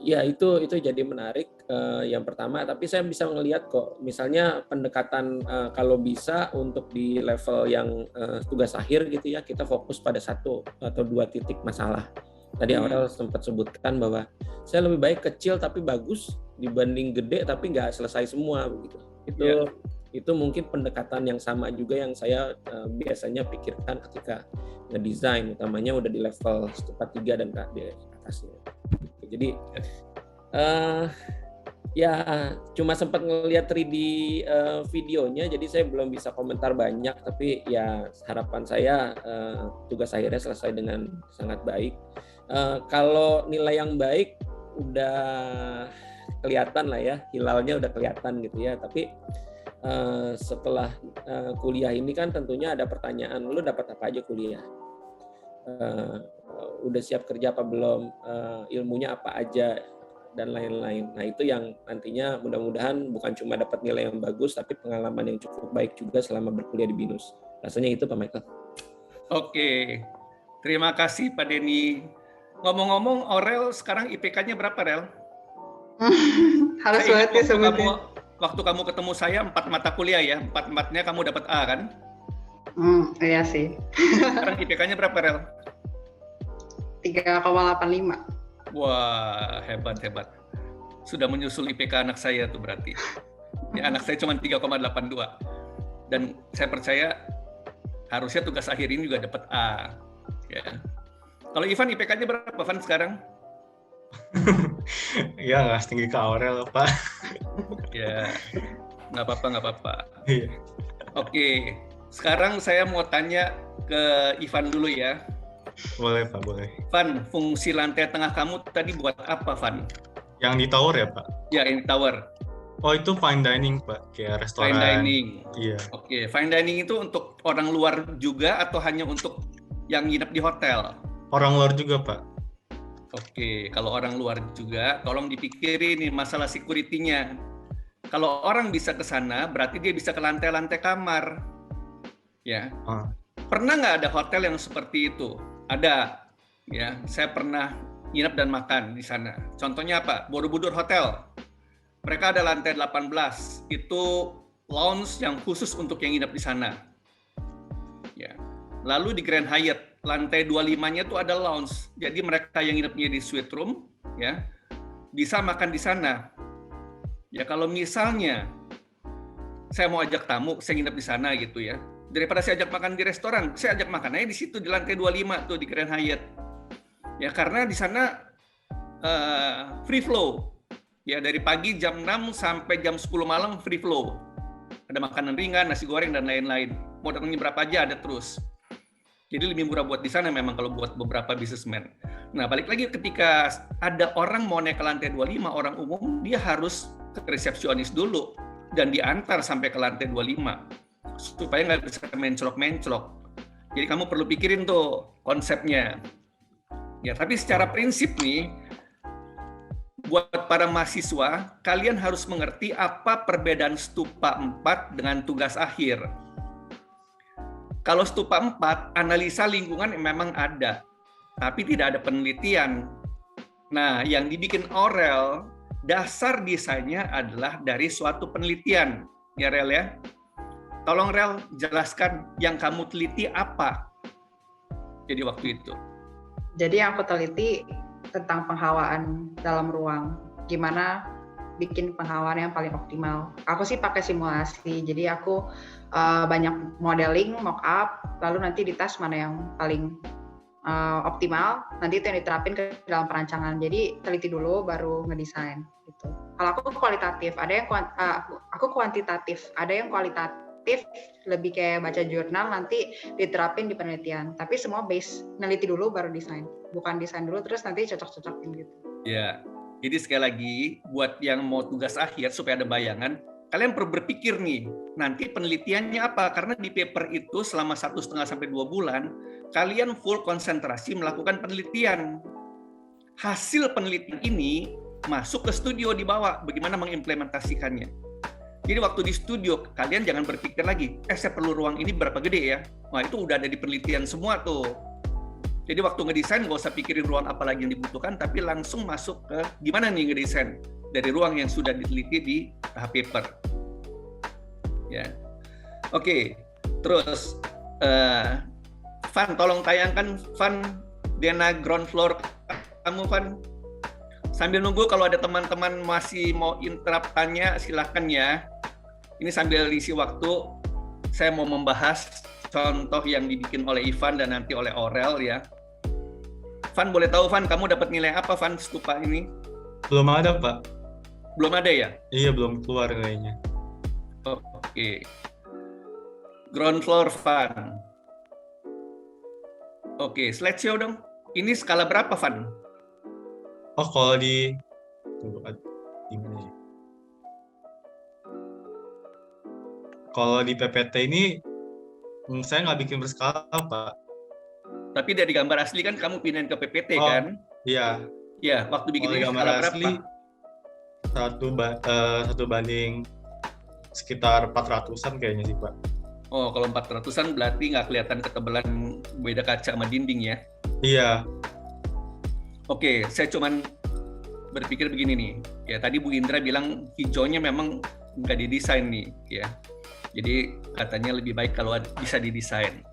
Ya itu jadi menarik yang pertama, tapi saya bisa melihat kok misalnya pendekatan kalau bisa untuk di level yang tugas akhir gitu ya, kita fokus pada 1 atau 2 titik masalah. Tadi Aurel sempat sebutkan bahwa saya lebih baik kecil tapi bagus dibanding gede tapi nggak selesai semua begitu. Itu mungkin pendekatan yang sama juga yang saya biasanya pikirkan ketika ngedesain, utamanya udah di level Stupa 3 dan di atasnya. Jadi ya cuma sempat ngelihat 3D videonya, jadi saya belum bisa komentar banyak, tapi ya harapan saya tugas akhirnya selesai dengan sangat baik. Kalau nilai yang baik udah kelihatan lah ya, hilalnya udah kelihatan gitu ya, tapi setelah kuliah ini kan tentunya ada pertanyaan, lu dapat apa aja kuliah? Udah siap kerja apa belum? Ilmunya apa aja? Dan lain-lain. Nah itu yang nantinya mudah-mudahan bukan cuma dapat nilai yang bagus, tapi pengalaman yang cukup baik juga selama berkuliah di BINUS. Rasanya itu Pak Michael. Oke, terima kasih Pak Denny. Ngomong-ngomong, Aurel sekarang IPK-nya berapa, Rel? Harus banget disebutin. Waktu kamu ketemu saya 4 mata kuliah ya, 4-4-nya kamu dapat A kan? Iya sih. Sekarang IPK-nya berapa, Rel? 3,85. Wah, hebat. Sudah menyusul IPK anak saya tuh berarti. Ya, anak saya cuma 3,82. Dan saya percaya harusnya tugas akhir ini juga dapat A. Ya. Kalau Ivan IPK-nya berapa, Van, sekarang? Ya nggak setinggi ke Aurel Pak. Ya nggak apa-apa. Iya. Oke, sekarang saya mau tanya ke Ivan dulu ya. Boleh Pak, boleh. Van, fungsi lantai tengah kamu tadi buat apa, Van? Yang di tower ya Pak? Ya, ini tower. Oh itu fine dining Pak, kayak restoran. Fine dining. Iya. Oke, fine dining itu untuk orang luar juga atau hanya untuk yang nginep di hotel? Orang luar juga Pak. Oke, kalau orang luar juga, tolong dipikirin nih masalah security-nya. Kalau orang bisa ke sana, berarti dia bisa ke lantai-lantai kamar. Ya. Pernah nggak ada hotel yang seperti itu? Ada. Ya, saya pernah nginep dan makan di sana. Contohnya apa? Borobudur Hotel. Mereka ada lantai 18. Itu lounge yang khusus untuk yang nginep di sana. Ya. Lalu di Grand Hyatt, lantai 25-nya itu ada lounge. Jadi mereka yang nginepnya di suite room, ya, bisa makan di sana. Ya kalau misalnya saya mau ajak tamu, saya nginep di sana gitu ya. Daripada saya ajak makan di restoran, saya ajak makan aja di situ di lantai 25 tuh di Grand Hyatt. Ya karena di sana free flow. Ya dari pagi jam 6 sampai jam 10 malam free flow. Ada makanan ringan, nasi goreng dan lain-lain. Mau datangnya berapa aja ada terus. Jadi lebih murah buat di sana memang kalau buat beberapa businessman. Nah, balik lagi ketika ada orang mau naik ke lantai 25, orang umum, dia harus ke resepsionis dulu dan diantar sampai ke lantai 25 supaya nggak bisa menclok-menclok. Jadi kamu perlu pikirin tuh konsepnya. Ya, tapi secara prinsip nih, buat para mahasiswa, kalian harus mengerti apa perbedaan Stupa 4 dengan tugas akhir. Kalau Stupa 4, analisa lingkungan memang ada, tapi tidak ada penelitian. Nah, yang dibikin Aurel, dasar desainnya adalah dari suatu penelitian. Ya, Rel ya? Tolong Rel, jelaskan yang kamu teliti apa? Jadi waktu itu. Jadi yang aku teliti tentang penghawaan dalam ruang. Gimana bikin penghawaan yang paling optimal. Aku sih pakai simulasi, jadi aku banyak modeling, mock up, lalu nanti di tes mana yang paling optimal, nanti itu yang diterapin ke dalam perancangan. Jadi teliti dulu baru ngedesain gitu. Kalau aku kualitatif, ada yang aku kuantitatif, ada yang kualitatif, lebih kayak baca jurnal nanti diterapin di penelitian. Tapi semua base neliti dulu baru desain, bukan desain dulu terus nanti cocok-cocokin gitu. Ya. Jadi sekali lagi, buat yang mau tugas akhir supaya ada bayangan, kalian perlu berpikir nih, nanti penelitiannya apa? Karena di paper itu selama 1,5 sampai 2 bulan, kalian full konsentrasi melakukan penelitian. Hasil penelitian ini masuk ke studio dibawa, bagaimana mengimplementasikannya. Jadi waktu di studio, kalian jangan berpikir lagi, saya perlu ruang ini berapa gede ya? Wah, itu udah ada di penelitian semua tuh. Jadi waktu ngedesain nggak usah pikirin ruang apa lagi yang dibutuhkan, tapi langsung masuk ke gimana nih ngedesain dari ruang yang sudah diteliti di tahap paper. Ya, oke. Terus, Van, tolong tayangkan Van Dena ground floor kamu, Van. Sambil nunggu kalau ada teman-teman masih mau interrupt tanya, silahkan ya. Ini sambil isi waktu, saya mau membahas contoh yang dibikin oleh Ivan dan nanti oleh Aurel ya. Van, boleh tahu Van, kamu dapat nilai apa Van stupa ini? Belum ada Pak. Belum ada ya? Iya, belum keluar nilainya. Oke. Ground floor Van. Oke, slideshow dong. Ini skala berapa Van? Oh, kalau di mana ya? Kalau di PPT ini saya nggak bikin berskala, Pak. Tapi dari gambar asli kan kamu pindahin ke PPT kan? Iya. Iya, waktu bikin ini gambar skala asli, berapa? 1 banding sekitar 400-an kayaknya sih, Pak. Oh, kalau 400-an berarti nggak kelihatan ketebalan beda kaca sama dinding ya? Iya. Oke, saya cuman berpikir begini nih. Ya, tadi Bu Indra bilang hijaunya memang nggak didesain nih, ya. Jadi katanya lebih baik kalau bisa didesain.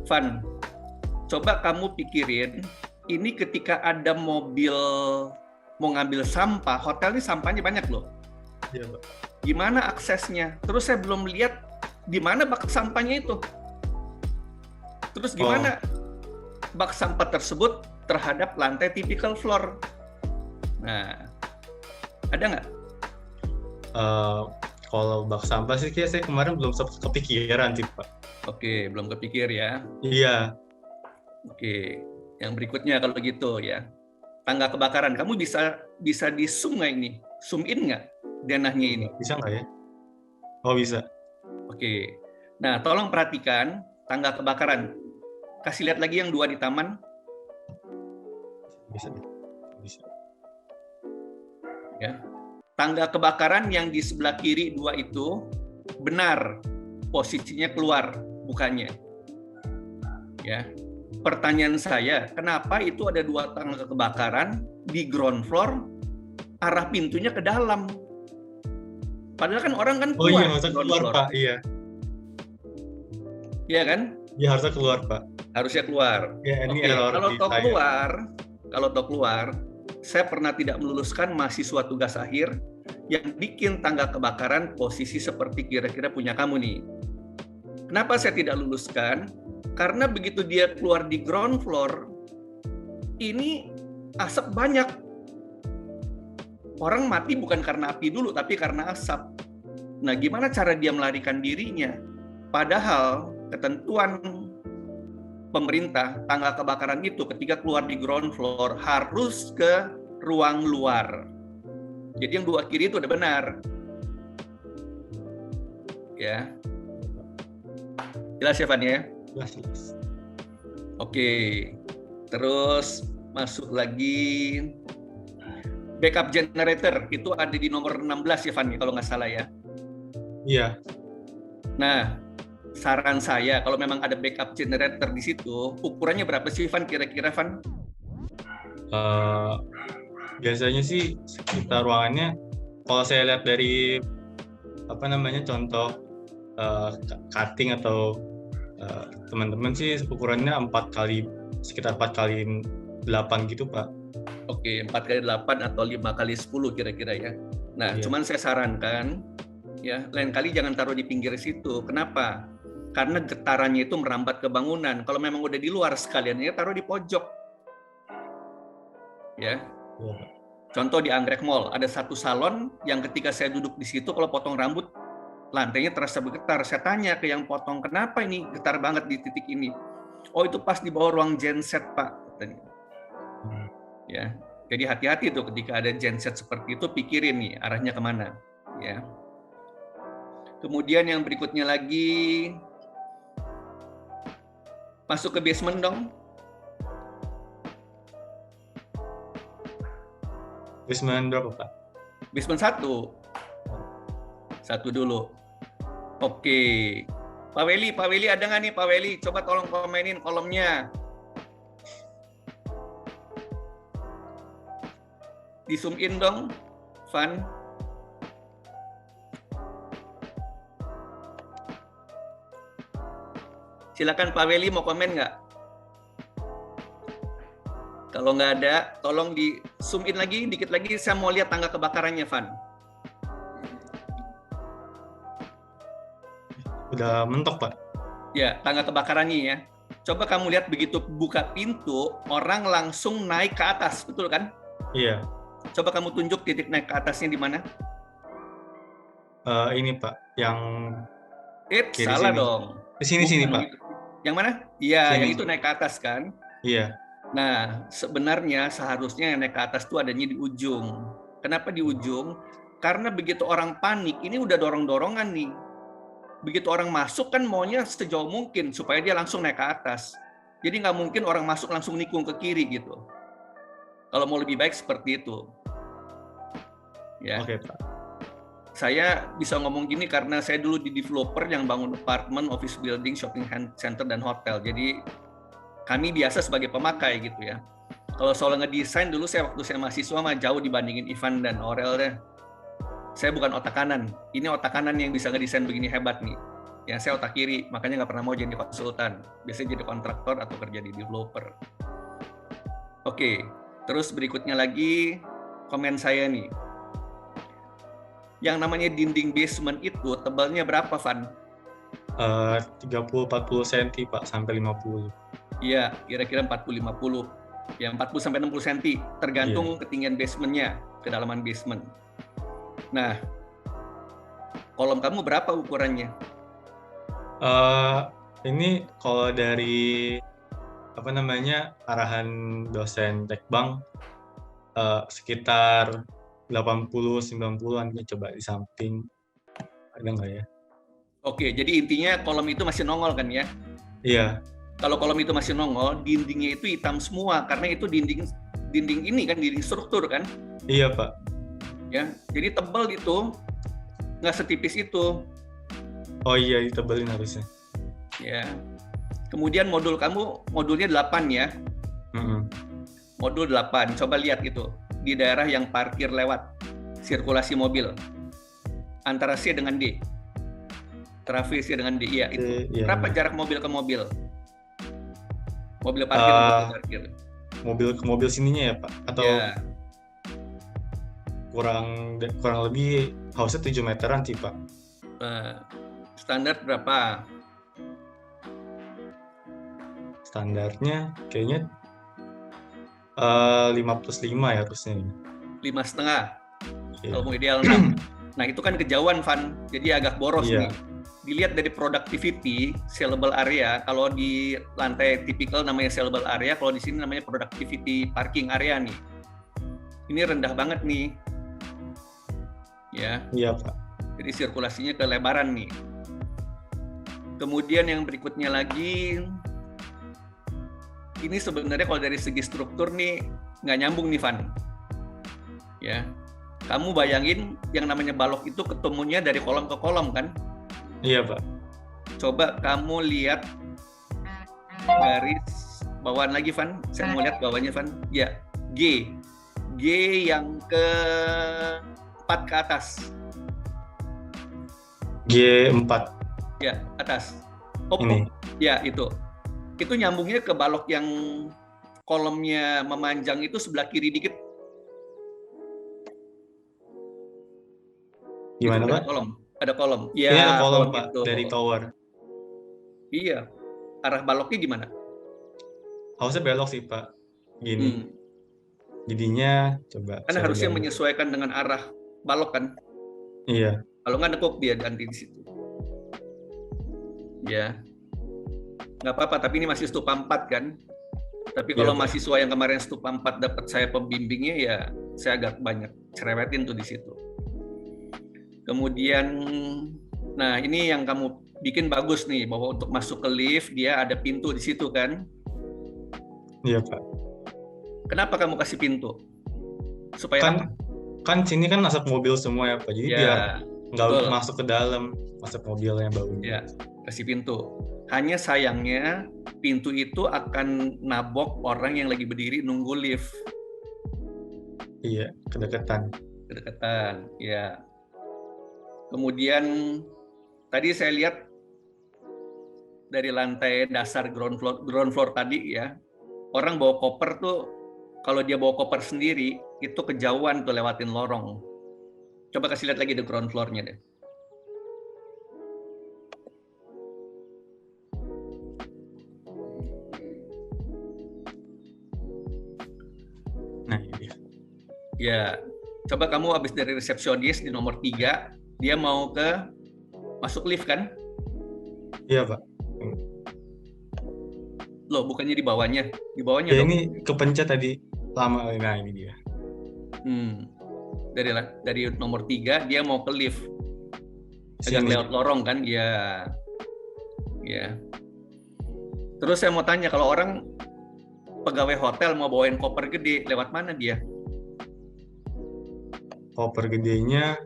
Van, coba kamu pikirin, ini ketika ada mobil mau ngambil sampah, hotel ini sampahnya banyak loh. Iya, Pak. Gimana aksesnya? Terus saya belum lihat di mana bak sampahnya itu. Terus gimana bak sampah tersebut terhadap lantai typical floor? Nah, ada nggak? Kalau bak sampah sih kayak saya kemarin belum sempat kepikiran sih, Pak. Oke, belum kepikir ya. Iya. Oke, yang berikutnya kalau gitu ya. Tangga kebakaran, kamu bisa di zoom nggak ini? Zoom in nggak denahnya ini? Bisa nggak ya? Oh, bisa. Oke. Nah, tolong perhatikan tangga kebakaran. Kasih lihat lagi yang 2 di taman. Bisa. Ya. Tangga kebakaran yang di sebelah kiri 2 itu benar posisinya keluar bukannya. Ya. Pertanyaan saya, kenapa itu ada 2 tangga kebakaran di ground floor, arah pintunya ke dalam? Padahal kan orang kan keluar. Oh iya, harusnya keluar floor. Pak, iya. Iya kan? Iya, harusnya keluar, Pak. Harusnya keluar. Ya, ini error. Kalau toh keluar, saya pernah tidak meluluskan mahasiswa tugas akhir yang bikin tangga kebakaran posisi seperti kira-kira punya kamu nih. Kenapa saya tidak luluskan? Karena begitu dia keluar di ground floor, ini asap banyak. Orang mati bukan karena api dulu, tapi karena asap. Nah, gimana cara dia melarikan dirinya? Padahal ketentuan pemerintah, tangga kebakaran itu ketika keluar di ground floor harus ke ruang luar. Jadi yang 2 kiri itu udah benar. Ya. Jelas ya, Van ya? Jelas. Oke. Terus masuk lagi backup generator, itu ada di nomor 16 ya, Van, kalau nggak salah ya? Iya. Nah, saran saya, kalau memang ada backup generator di situ, ukurannya berapa sih, Van, kira-kira, Van? Biasanya sih sekitar ruangannya, kalau saya lihat dari contoh cutting atau teman-teman sih ukurannya sekitar 4 kali 8 gitu, Pak. Oke, 4 kali 8 atau 5 kali 10 kira-kira ya. Nah, cuman saya sarankan ya, lain kali jangan taruh di pinggir situ. Kenapa? Karena getarannya itu merambat ke bangunan. Kalau memang udah di luar sekalian ya taruh di pojok. Ya. Contoh di Anggrek Mall, ada satu salon yang ketika saya duduk di situ kalau potong rambut lantainya terasa bergetar. Saya tanya ke yang potong, kenapa ini getar banget di titik ini? Oh, itu pas di bawah ruang genset, Pak. Ya, jadi hati-hati tuh ketika ada genset seperti itu, pikirin nih arahnya kemana. Ya. Kemudian yang berikutnya lagi, masuk ke basement dong. Basement berapa, Pak? Basement 1. Satu dulu. Oke. Pak Weli ada nggak nih Pak Weli? Coba tolong komenin kolomnya. Di zoom in dong, Van. Silakan Pak Weli mau komen nggak? Kalau nggak ada, tolong di zoom in lagi, dikit lagi. Saya mau lihat tangga kebakarannya, Van. Udah mentok, Pak. Ya, tangga kebakarannya ya. Coba kamu lihat begitu buka pintu, orang langsung naik ke atas, betul kan? Iya. Coba kamu tunjuk titik naik ke atasnya di mana? Ini, Pak, yang Salah sini. dong. Sini, Pak. Yang mana? Iya, Sini. yang itu naik ke atas kan? Iya. Nah, sebenarnya seharusnya yang naik ke atas itu adanya di ujung. Kenapa di ujung? Karena begitu orang panik, ini udah dorong-dorongan nih. Begitu orang masuk kan maunya sejauh mungkin supaya dia langsung naik ke atas. Jadi nggak mungkin orang masuk langsung nikung ke kiri gitu. Kalau mau lebih baik seperti itu. Ya. Oke, Pak. Saya bisa ngomong gini karena saya dulu di developer yang bangun apartemen, office building, shopping center, dan hotel. Jadi kami biasa sebagai pemakai gitu ya. Kalau soal ngedesain dulu waktu saya mahasiswa mah jauh dibandingin Ivan dan Aurel deh. Saya bukan otak kanan. Ini otak kanan yang bisa ngedesain begini hebat nih. Ya, saya otak kiri, makanya nggak pernah mau jadi konsultan. Biasanya jadi kontraktor atau kerja di developer. Oke, terus berikutnya lagi komen saya nih. Yang namanya dinding basement itu tebalnya berapa, Van? 30-40 cm, Pak, sampai 50. Iya, kira-kira 40-50. Ya, 40-60 cm, tergantung ketinggian basementnya, kedalaman basement. Nah, kolom kamu berapa ukurannya? Ini kalau dari arahan dosen tekbang sekitar 80-90-an, coba di samping ada nggak ya? Oke, jadi intinya kolom itu masih nongol kan ya? Iya. Kalau kolom itu masih nongol, dindingnya itu hitam semua karena itu dinding ini kan dinding struktur kan? Iya, Pak. Ya, jadi tebal itu, nggak setipis itu. Oh iya, ditebelin harusnya. Ya. Kemudian modulnya 8 ya. Modul 8, coba lihat itu di daerah yang parkir lewat, sirkulasi mobil antara C dengan D, traffic C dengan D, iya itu. Berapa jarak mobil ke mobil? Mobil parkir mobil parkir. Mobil ke mobil sininya ya, Pak? Atau ya. kurang lebih harusnya 7 meteran sih, Pak. Standar berapa? Standarnya kayaknya 5+5 ya harusnya. 5,5. Kalau mau ideal 6. Nah itu kan kejauhan, Van. Jadi agak boros nih. Dilihat dari productivity, sellable area. Kalau di lantai tipikal namanya sellable area, kalau di sini namanya productivity parking area nih. Ini rendah banget nih. Ya. Iya, Pak. Jadi sirkulasinya kelebaran nih. Kemudian yang berikutnya lagi, ini sebenarnya kalau dari segi struktur nih nggak nyambung nih, Van. Ya, kamu bayangin yang namanya balok itu ketemunya dari kolom ke kolom kan? Iya, Pak. Coba kamu lihat garis bawahan lagi, Van. Saya mau lihat bawahnya, Van. Ya, G yang ke-4 ke atas. G4. Ya, atas. Ini. Ya, itu nyambungnya ke balok yang kolomnya memanjang itu sebelah kiri dikit. Gimana Itu Pak? Ada kolom. Ini Ya, ada kolom Pak itu. dari tower. Iya. Arah baloknya gimana? Harusnya belok sih Pak. Gini. Jadinya coba. Kan harusnya menyesuaikan dengan arah balok kan. Iya. Kalau nggak nekuk dia ganti di situ. Ya. Nggak apa-apa, tapi ini masih stupa 4 kan. Tapi kalau mahasiswa yang kemarin stupa 4 dapat saya pembimbingnya, ya saya agak banyak cerewetin tuh di situ. Kemudian, nah ini yang kamu bikin bagus nih, bahwa untuk masuk ke lift dia ada pintu di situ kan? Iya Pak. Kenapa kamu kasih pintu? Supaya kan sini kan masuk mobil semua ya Pak, jadi biar nggak masuk ke dalam, masuk mobilnya baunya. Ya, kasih pintu. Hanya sayangnya pintu itu akan nabok orang yang lagi berdiri nunggu lift. Iya, kedekatan, ya. Kemudian tadi saya lihat dari lantai dasar ground floor tadi ya, orang bawa koper tuh, kalau dia bawa koper sendiri itu kejauhan tuh lewatin lorong. Coba kasih lihat lagi di ground floor-nya deh. Nah ini. Ya, coba kamu habis dari resepsionis di nomor 3, dia mau masuk lift kan? Iya Pak. Loh, bukannya di bawahnya? Di bawahnya ya dong. Ini kepencet tadi lama. Nah ini dia. Dari nomor 3 dia mau ke lift. Agak lewat lorong kan? Ya. Terus saya mau tanya, kalau orang pegawai hotel mau bawain koper gede, lewat mana dia? Koper gedenya,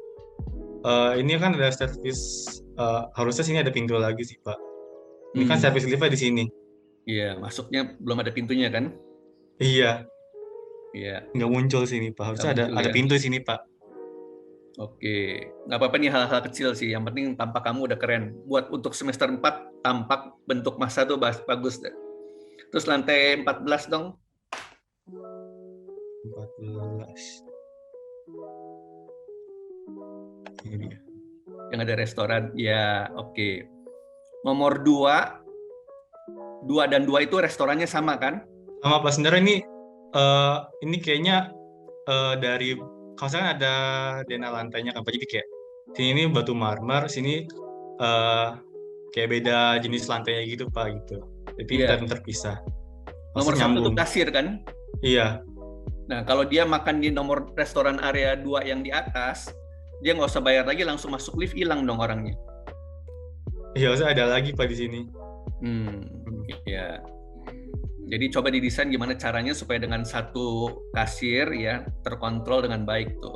ini kan ada servis, harusnya sini ada pintu lagi sih Pak. Ini kan servis liftnya di sini. Iya, masuknya belum ada pintunya kan? Iya. Iya. Nggak muncul sini Pak, harusnya ada pintu di sini Pak. Oke, nggak apa-apa nih, hal-hal kecil sih. Yang penting tampak kamu udah keren. Buat untuk semester 4, tampak bentuk massa tuh bagus deh. Terus lantai 14 dong. 14. Ini dia. Yang ada restoran. Ya, oke. Nomor 2 dan 2 itu restorannya sama kan? Sama Pak, sebenarnya ini kayaknya dari, kalau saya ada DNA lantainya kan Pak, jadi kayak sini ini batu marmer, sini kayak beda jenis lantainya gitu Pak gitu. Tapi terpisah. Nomor 1 itu kasir kan? Iya. Nah, kalau dia makan di nomor restoran area 2 yang di atas, dia nggak usah bayar lagi, langsung masuk lift, hilang dong orangnya. Iya, usah ada lagi Pak di sini. Ya. Jadi coba didesain gimana caranya supaya dengan satu kasir ya terkontrol dengan baik tuh.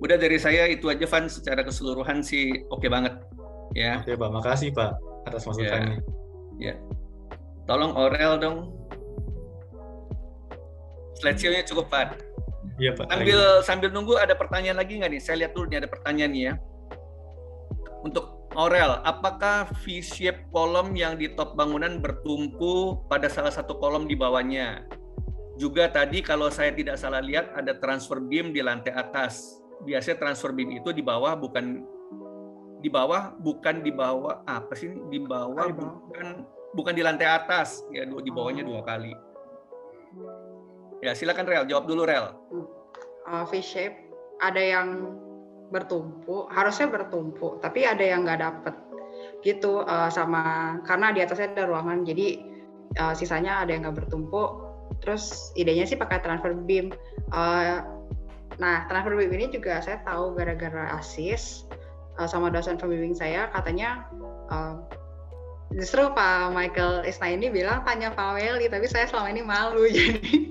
Udah dari saya itu aja, Van, secara keseluruhan sih oke banget ya. Oke Pak, makasih Pak atas masukannya. Ya. Tolong Aurel dong. Slideshow-nya cukup, Pak. Iya Pak. Sambil nunggu, ada pertanyaan lagi nggak nih? Saya lihat dulu nih ada pertanyaan nih ya. Untuk Aurel, apakah V-shape kolom yang di top bangunan bertumpu pada salah satu kolom di bawahnya? Juga tadi kalau saya tidak salah lihat ada transfer beam di lantai atas. Biasanya transfer beam itu di bawah bukan di bawah apa sih? Di bawah bukan di lantai atas ya, di bawahnya 2 kali. Ya silakan Rel, jawab dulu Rel. V-shape ada yang bertumpu, harusnya bertumpu, tapi ada yang nggak dapet gitu, sama karena di atasnya ada ruangan, jadi sisanya ada yang nggak bertumpu. Terus idenya sih pakai transfer beam. Nah, transfer beam ini juga saya tahu gara-gara ASIS sama dosen pembimbing saya, katanya justru Pak Michael Isna ini bilang tanya Pak Weli, tapi saya selama ini malu jadi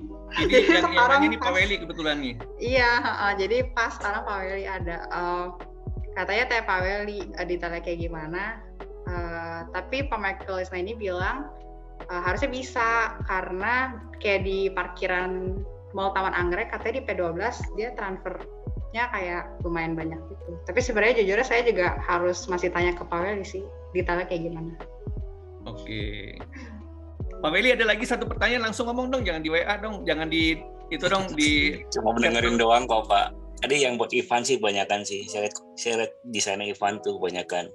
yang ini Pak Weli kebetulan nih. Iya, jadi pas sekarang Pak Weli ada, katanya tanya Pak Weli detailnya kayak gimana, tapi Pak Michael Isna ini bilang harusnya bisa, karena kayak di parkiran Mall Taman Anggrek katanya di P12 dia transfernya kayak lumayan banyak gitu. Tapi sebenarnya jujurnya saya juga harus masih tanya ke Pak Weli sih detailnya kayak gimana. Oke. Pak Weli, ada lagi satu pertanyaan, langsung ngomong dong, jangan di WA dong, jangan di itu dong di. Cuma mendengarin doang kok Pak. ada yang buat event sih banyakan sih. Saya lihat desainnya event tuh banyakan.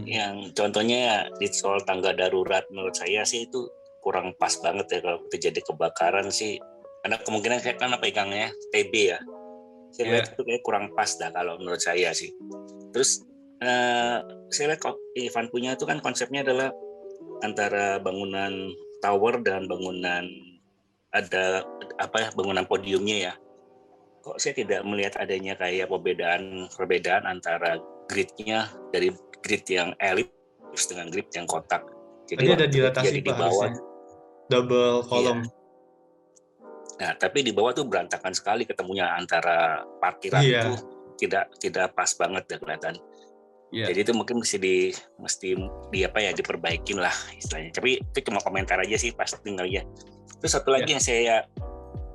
Yang contohnya ya di soal tangga darurat, menurut saya sih itu kurang pas banget ya kalau terjadi kebakaran sih. Karena kemungkinan saya kan pegangnya TB ya. Saya lihat itu kayak kurang pas dah kalau menurut saya sih. Terus saya lihat Ivan punya itu kan konsepnya adalah antara bangunan tower dan bangunan bangunan podiumnya ya. Kok saya tidak melihat adanya kayak perbedaan antara gridnya dari grid yang elips dengan grid yang kotak. Jadi ada dilatasi di bawah double kolom. Iya. Nah, tapi di bawah tuh berantakan sekali ketemunya antara parkiran itu tidak pas banget ya kelihatan. Jadi itu mungkin mesti diperbaikin lah istilahnya. Tapi itu cuma komentar aja sih pas tinggalnya. Terus satu lagi yang saya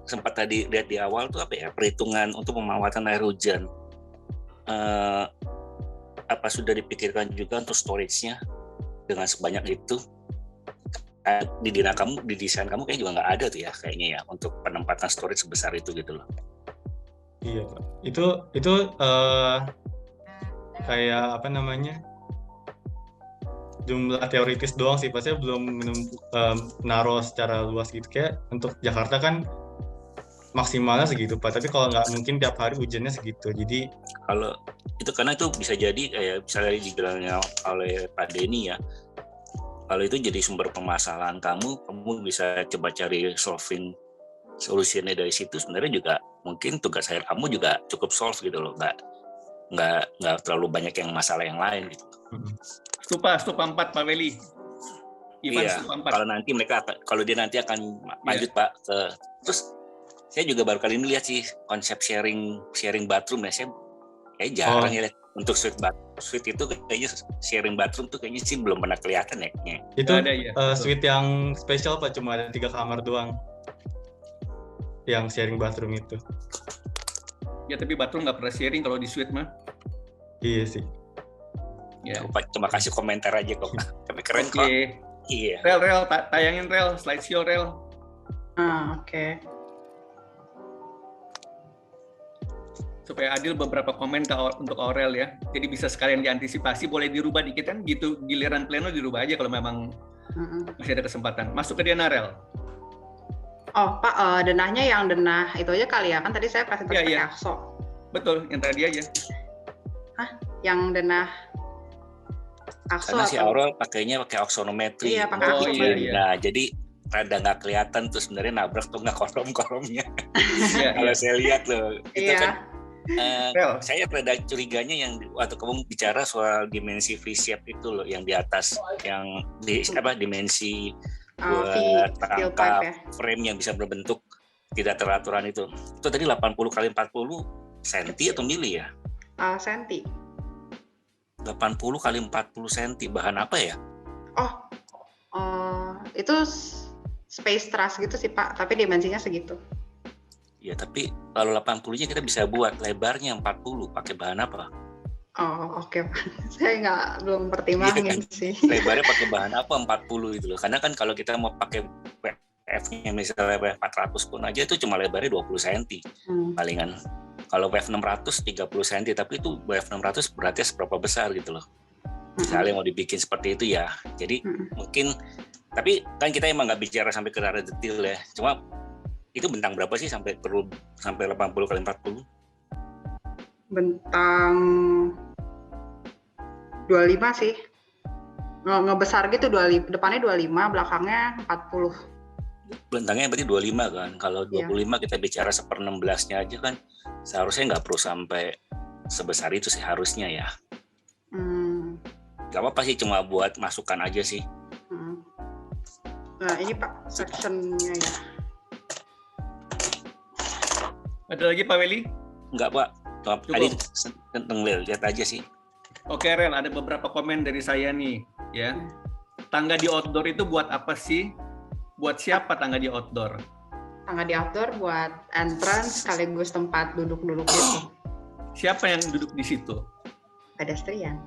sempat tadi lihat di awal tuh perhitungan untuk pemanfaatan air hujan. Apa sudah dipikirkan juga untuk storage-nya dengan sebanyak itu? Di desain kamu kayak juga nggak ada tuh ya kayaknya ya untuk penempatan storage sebesar itu gitu loh. Iya Pak. Itu kayak jumlah teoritis doang sih, pasti belum naruh secara luas gitu. Kayak untuk Jakarta kan maksimalnya segitu Pak, tapi kalau nggak mungkin tiap hari hujannya segitu. Jadi kalau itu karena itu bisa jadi kayak misalnya dibilangnya oleh Pak Denny ya, kalau itu jadi sumber permasalahan kamu bisa coba cari solving solusinya dari situ. Sebenarnya juga mungkin tugas akhir kamu juga cukup solve gitu loh, nggak terlalu banyak yang masalah yang lain gitu. Stupa 4 Pak Weli. Iya, kalau dia nanti akan lanjut Pak terus saya juga baru kali ini lihat sih konsep sharing bathroom ya. Saya jarang ya lihat untuk suite itu kayaknya sharing bathroom tuh kayaknya sih belum pernah kelihatan ya. Itu suite yang spesial Pak, cuma ada 3 kamar doang yang sharing bathroom itu. Ya tapi bathroom nggak pernah sharing kalau di suite mah. Iya sih. Ya. Cuma kasih komentar aja kok. Tapi keren kok. Iya. Rel, tayangin Rel, slideshow Rel. Oke. Supaya adil beberapa komen untuk Aurel ya. Jadi bisa sekalian diantisipasi, boleh dirubah dikit kan gitu, giliran pleno dirubah aja kalau memang masih ada kesempatan. Masuk ke Diana Rel. Oh Pak, denahnya yang denah itu aja kali ya, kan tadi saya presentasi pakai Akso. Betul, yang tadi aja. Yang denah Akso? Karena si Aurel pakai aksonometri. Iya, pakai Akso. Nah, jadi rada nggak kelihatan tuh sebenarnya nabrak tuh nggak kolom-kolomnya. Kalau saya lihat loh, itu kan saya rada curiganya yang waktu kamu bicara soal dimensi V-shape itu loh, yang di atas, yang dimensi buat rangka frame yang bisa berbentuk tidak teraturan itu tadi 80 kali 40 cm atau mili ya? Senti. 80 kali 40 cm, bahan apa ya? Itu space truss gitu sih Pak, tapi dimensinya segitu. Ya, tapi kalau 80-nya kita bisa buat lebarnya 40, pakai bahan apa? Oke Pak. Saya belum pertimbangin sih. Lebarnya pakai bahan apa 40 itu loh. Karena kan kalau kita mau pakai WF-nya misalnya WF 400 pun aja itu cuma lebarnya 20 cm palingan. Kalau WF 600 30 cm, tapi itu WF 600 beratnya seberapa besar gitu loh. Misalnya mau dibikin seperti itu ya. Jadi mungkin, tapi kan kita emang nggak bicara sampai ke arah detail ya. Cuma itu bentang berapa sih sampai 80 kali 40? Bentang 25 sih. Ngebesar gitu, 25, depannya 25, belakangnya 40. Bentangnya berarti 25 kan. Kalau 25 kita bicara 1/16-nya aja kan seharusnya nggak perlu sampai sebesar itu sih harusnya ya. Gak apa-apa sih, cuma buat masukan aja sih. Nah ini Pak, sectionnya ya. Ada lagi Pak Weli? Enggak Pak, tadi lihat aja sih. Oke Rel, ada beberapa komen dari saya nih ya. Tangga di outdoor itu buat apa sih? Buat siapa tangga di outdoor? Tangga di outdoor buat entrance sekaligus tempat duduk-duduk gitu. Siapa yang duduk di situ? Pedestrian.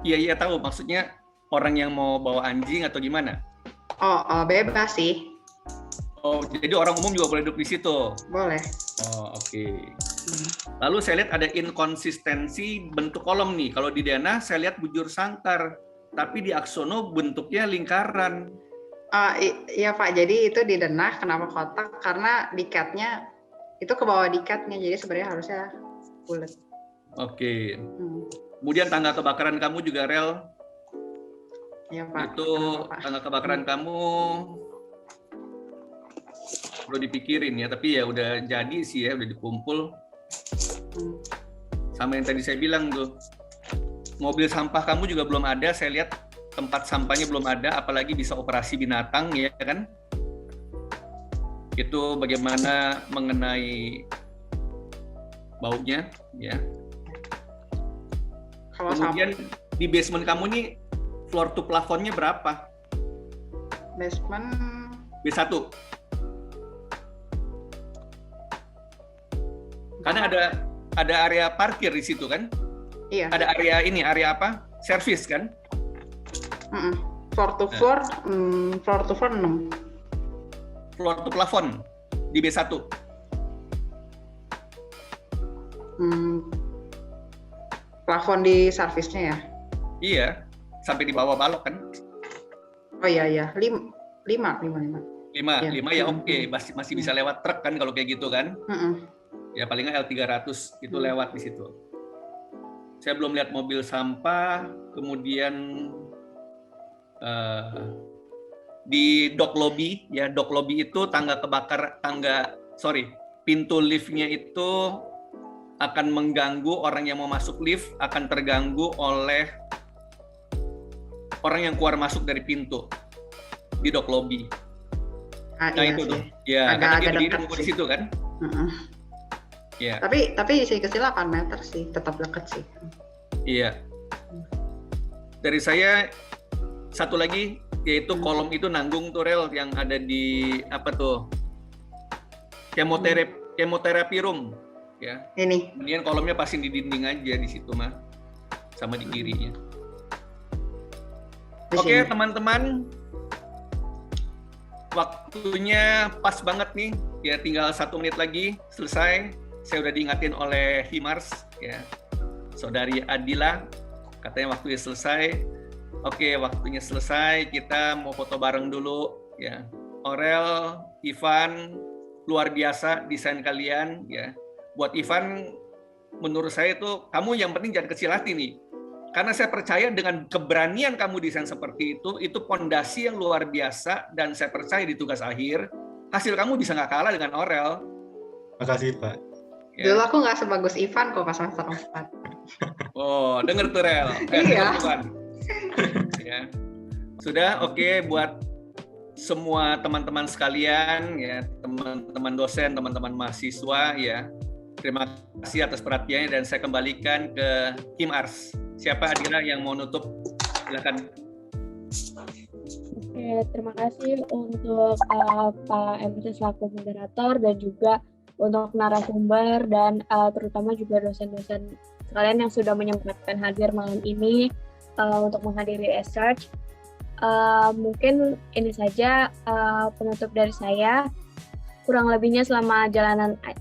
Iya tahu, maksudnya orang yang mau bawa anjing atau gimana? Bebas sih. Jadi orang umum juga boleh duduk di situ? Boleh. Oke. Lalu saya lihat ada inkonsistensi bentuk kolom nih. Kalau di Dana saya lihat bujur sangkar, tapi di Aksono bentuknya lingkaran. Iya Pak, jadi itu di Denah kenapa kotak? Karena di cat-nya itu ke bawah di cat-nya, jadi sebenarnya harusnya bulat. Oke. Kemudian tangga kebakaran kamu juga rel. Iya Pak. Itu tangga kebakaran kamu perlu dipikirin ya, tapi ya udah jadi sih ya, udah dikumpul. Sama yang tadi saya bilang tuh, mobil sampah kamu juga belum ada, saya lihat tempat sampahnya belum ada, apalagi bisa operasi binatang ya kan. Itu bagaimana mengenai baunya ya. Kemudian di basement kamu nih floor to plafonnya berapa? Basement B1. Karena ada area parkir di situ kan? Iya. Ada area apa? Service kan? Floor to floor 6. Floor to plafon di B1. Plafon di servisnya ya? Iya, sampai di bawah balok kan? Oh iya. 5 ya oke, masih bisa lewat truk kan kalau kayak gitu kan? Ya paling nggak L300 itu lewat di situ. Saya belum lihat mobil sampah, kemudian di dock lobby ya, dock lobby itu pintu liftnya itu akan mengganggu orang yang mau masuk lift, akan terganggu oleh orang yang keluar masuk dari pintu di dock lobby. Nah iya itu tuh, ya karena dia berdiri nunggu di situ kan. Ya. Tapi isi kecil 8 meter sih, tetap dekat sih. Iya. Dari saya satu lagi yaitu kolom itu nanggung tuh rel yang ada di apa tuh? Chemoterapi room ya. Ini. Kemudian kolomnya pasang di dinding aja di situ mah. Sama di kirinya. Oke, teman-teman. Waktunya pas banget nih. Ya tinggal 1 menit lagi selesai. Saya udah diingatin oleh Himars ya, saudari Adila, katanya waktunya selesai. Oke, waktunya selesai, kita mau foto bareng dulu ya. Aurel, Ivan, luar biasa desain kalian ya. Buat Ivan, menurut saya itu kamu yang penting jangan kecil hati nih. Karena saya percaya dengan keberanian kamu desain seperti itu pondasi yang luar biasa, dan saya percaya di tugas akhir hasil kamu bisa nggak kalah dengan Aurel. Makasih Pak. Ya. Dulu aku nggak sebagus Ivan kok pas semester 4. Oh, denger tuh rel. Iya. Ya. Sudah, oke, buat semua teman-teman sekalian ya, teman-teman dosen, teman-teman mahasiswa ya. Terima kasih atas perhatiannya dan saya kembalikan ke Himars. Siapa Adira yang mau nutup? Silakan. Oke, terima kasih untuk Pak MC selaku moderator dan juga untuk narasumber dan terutama juga dosen-dosen sekalian yang sudah menyempatkan hadir malam ini untuk menghadiri ESearch. Mungkin ini saja penutup dari saya. Kurang lebihnya selama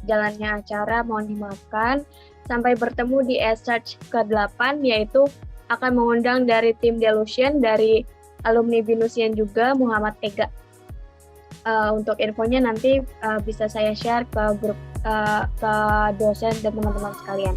jalannya acara mohon dimaafkan. Sampai bertemu di ESearch ke-8, yaitu akan mengundang dari tim Delusion, dari alumni Binusian juga, Muhammad Ega. Untuk infonya nanti bisa saya share ke grup ke dosen dan teman-teman sekalian.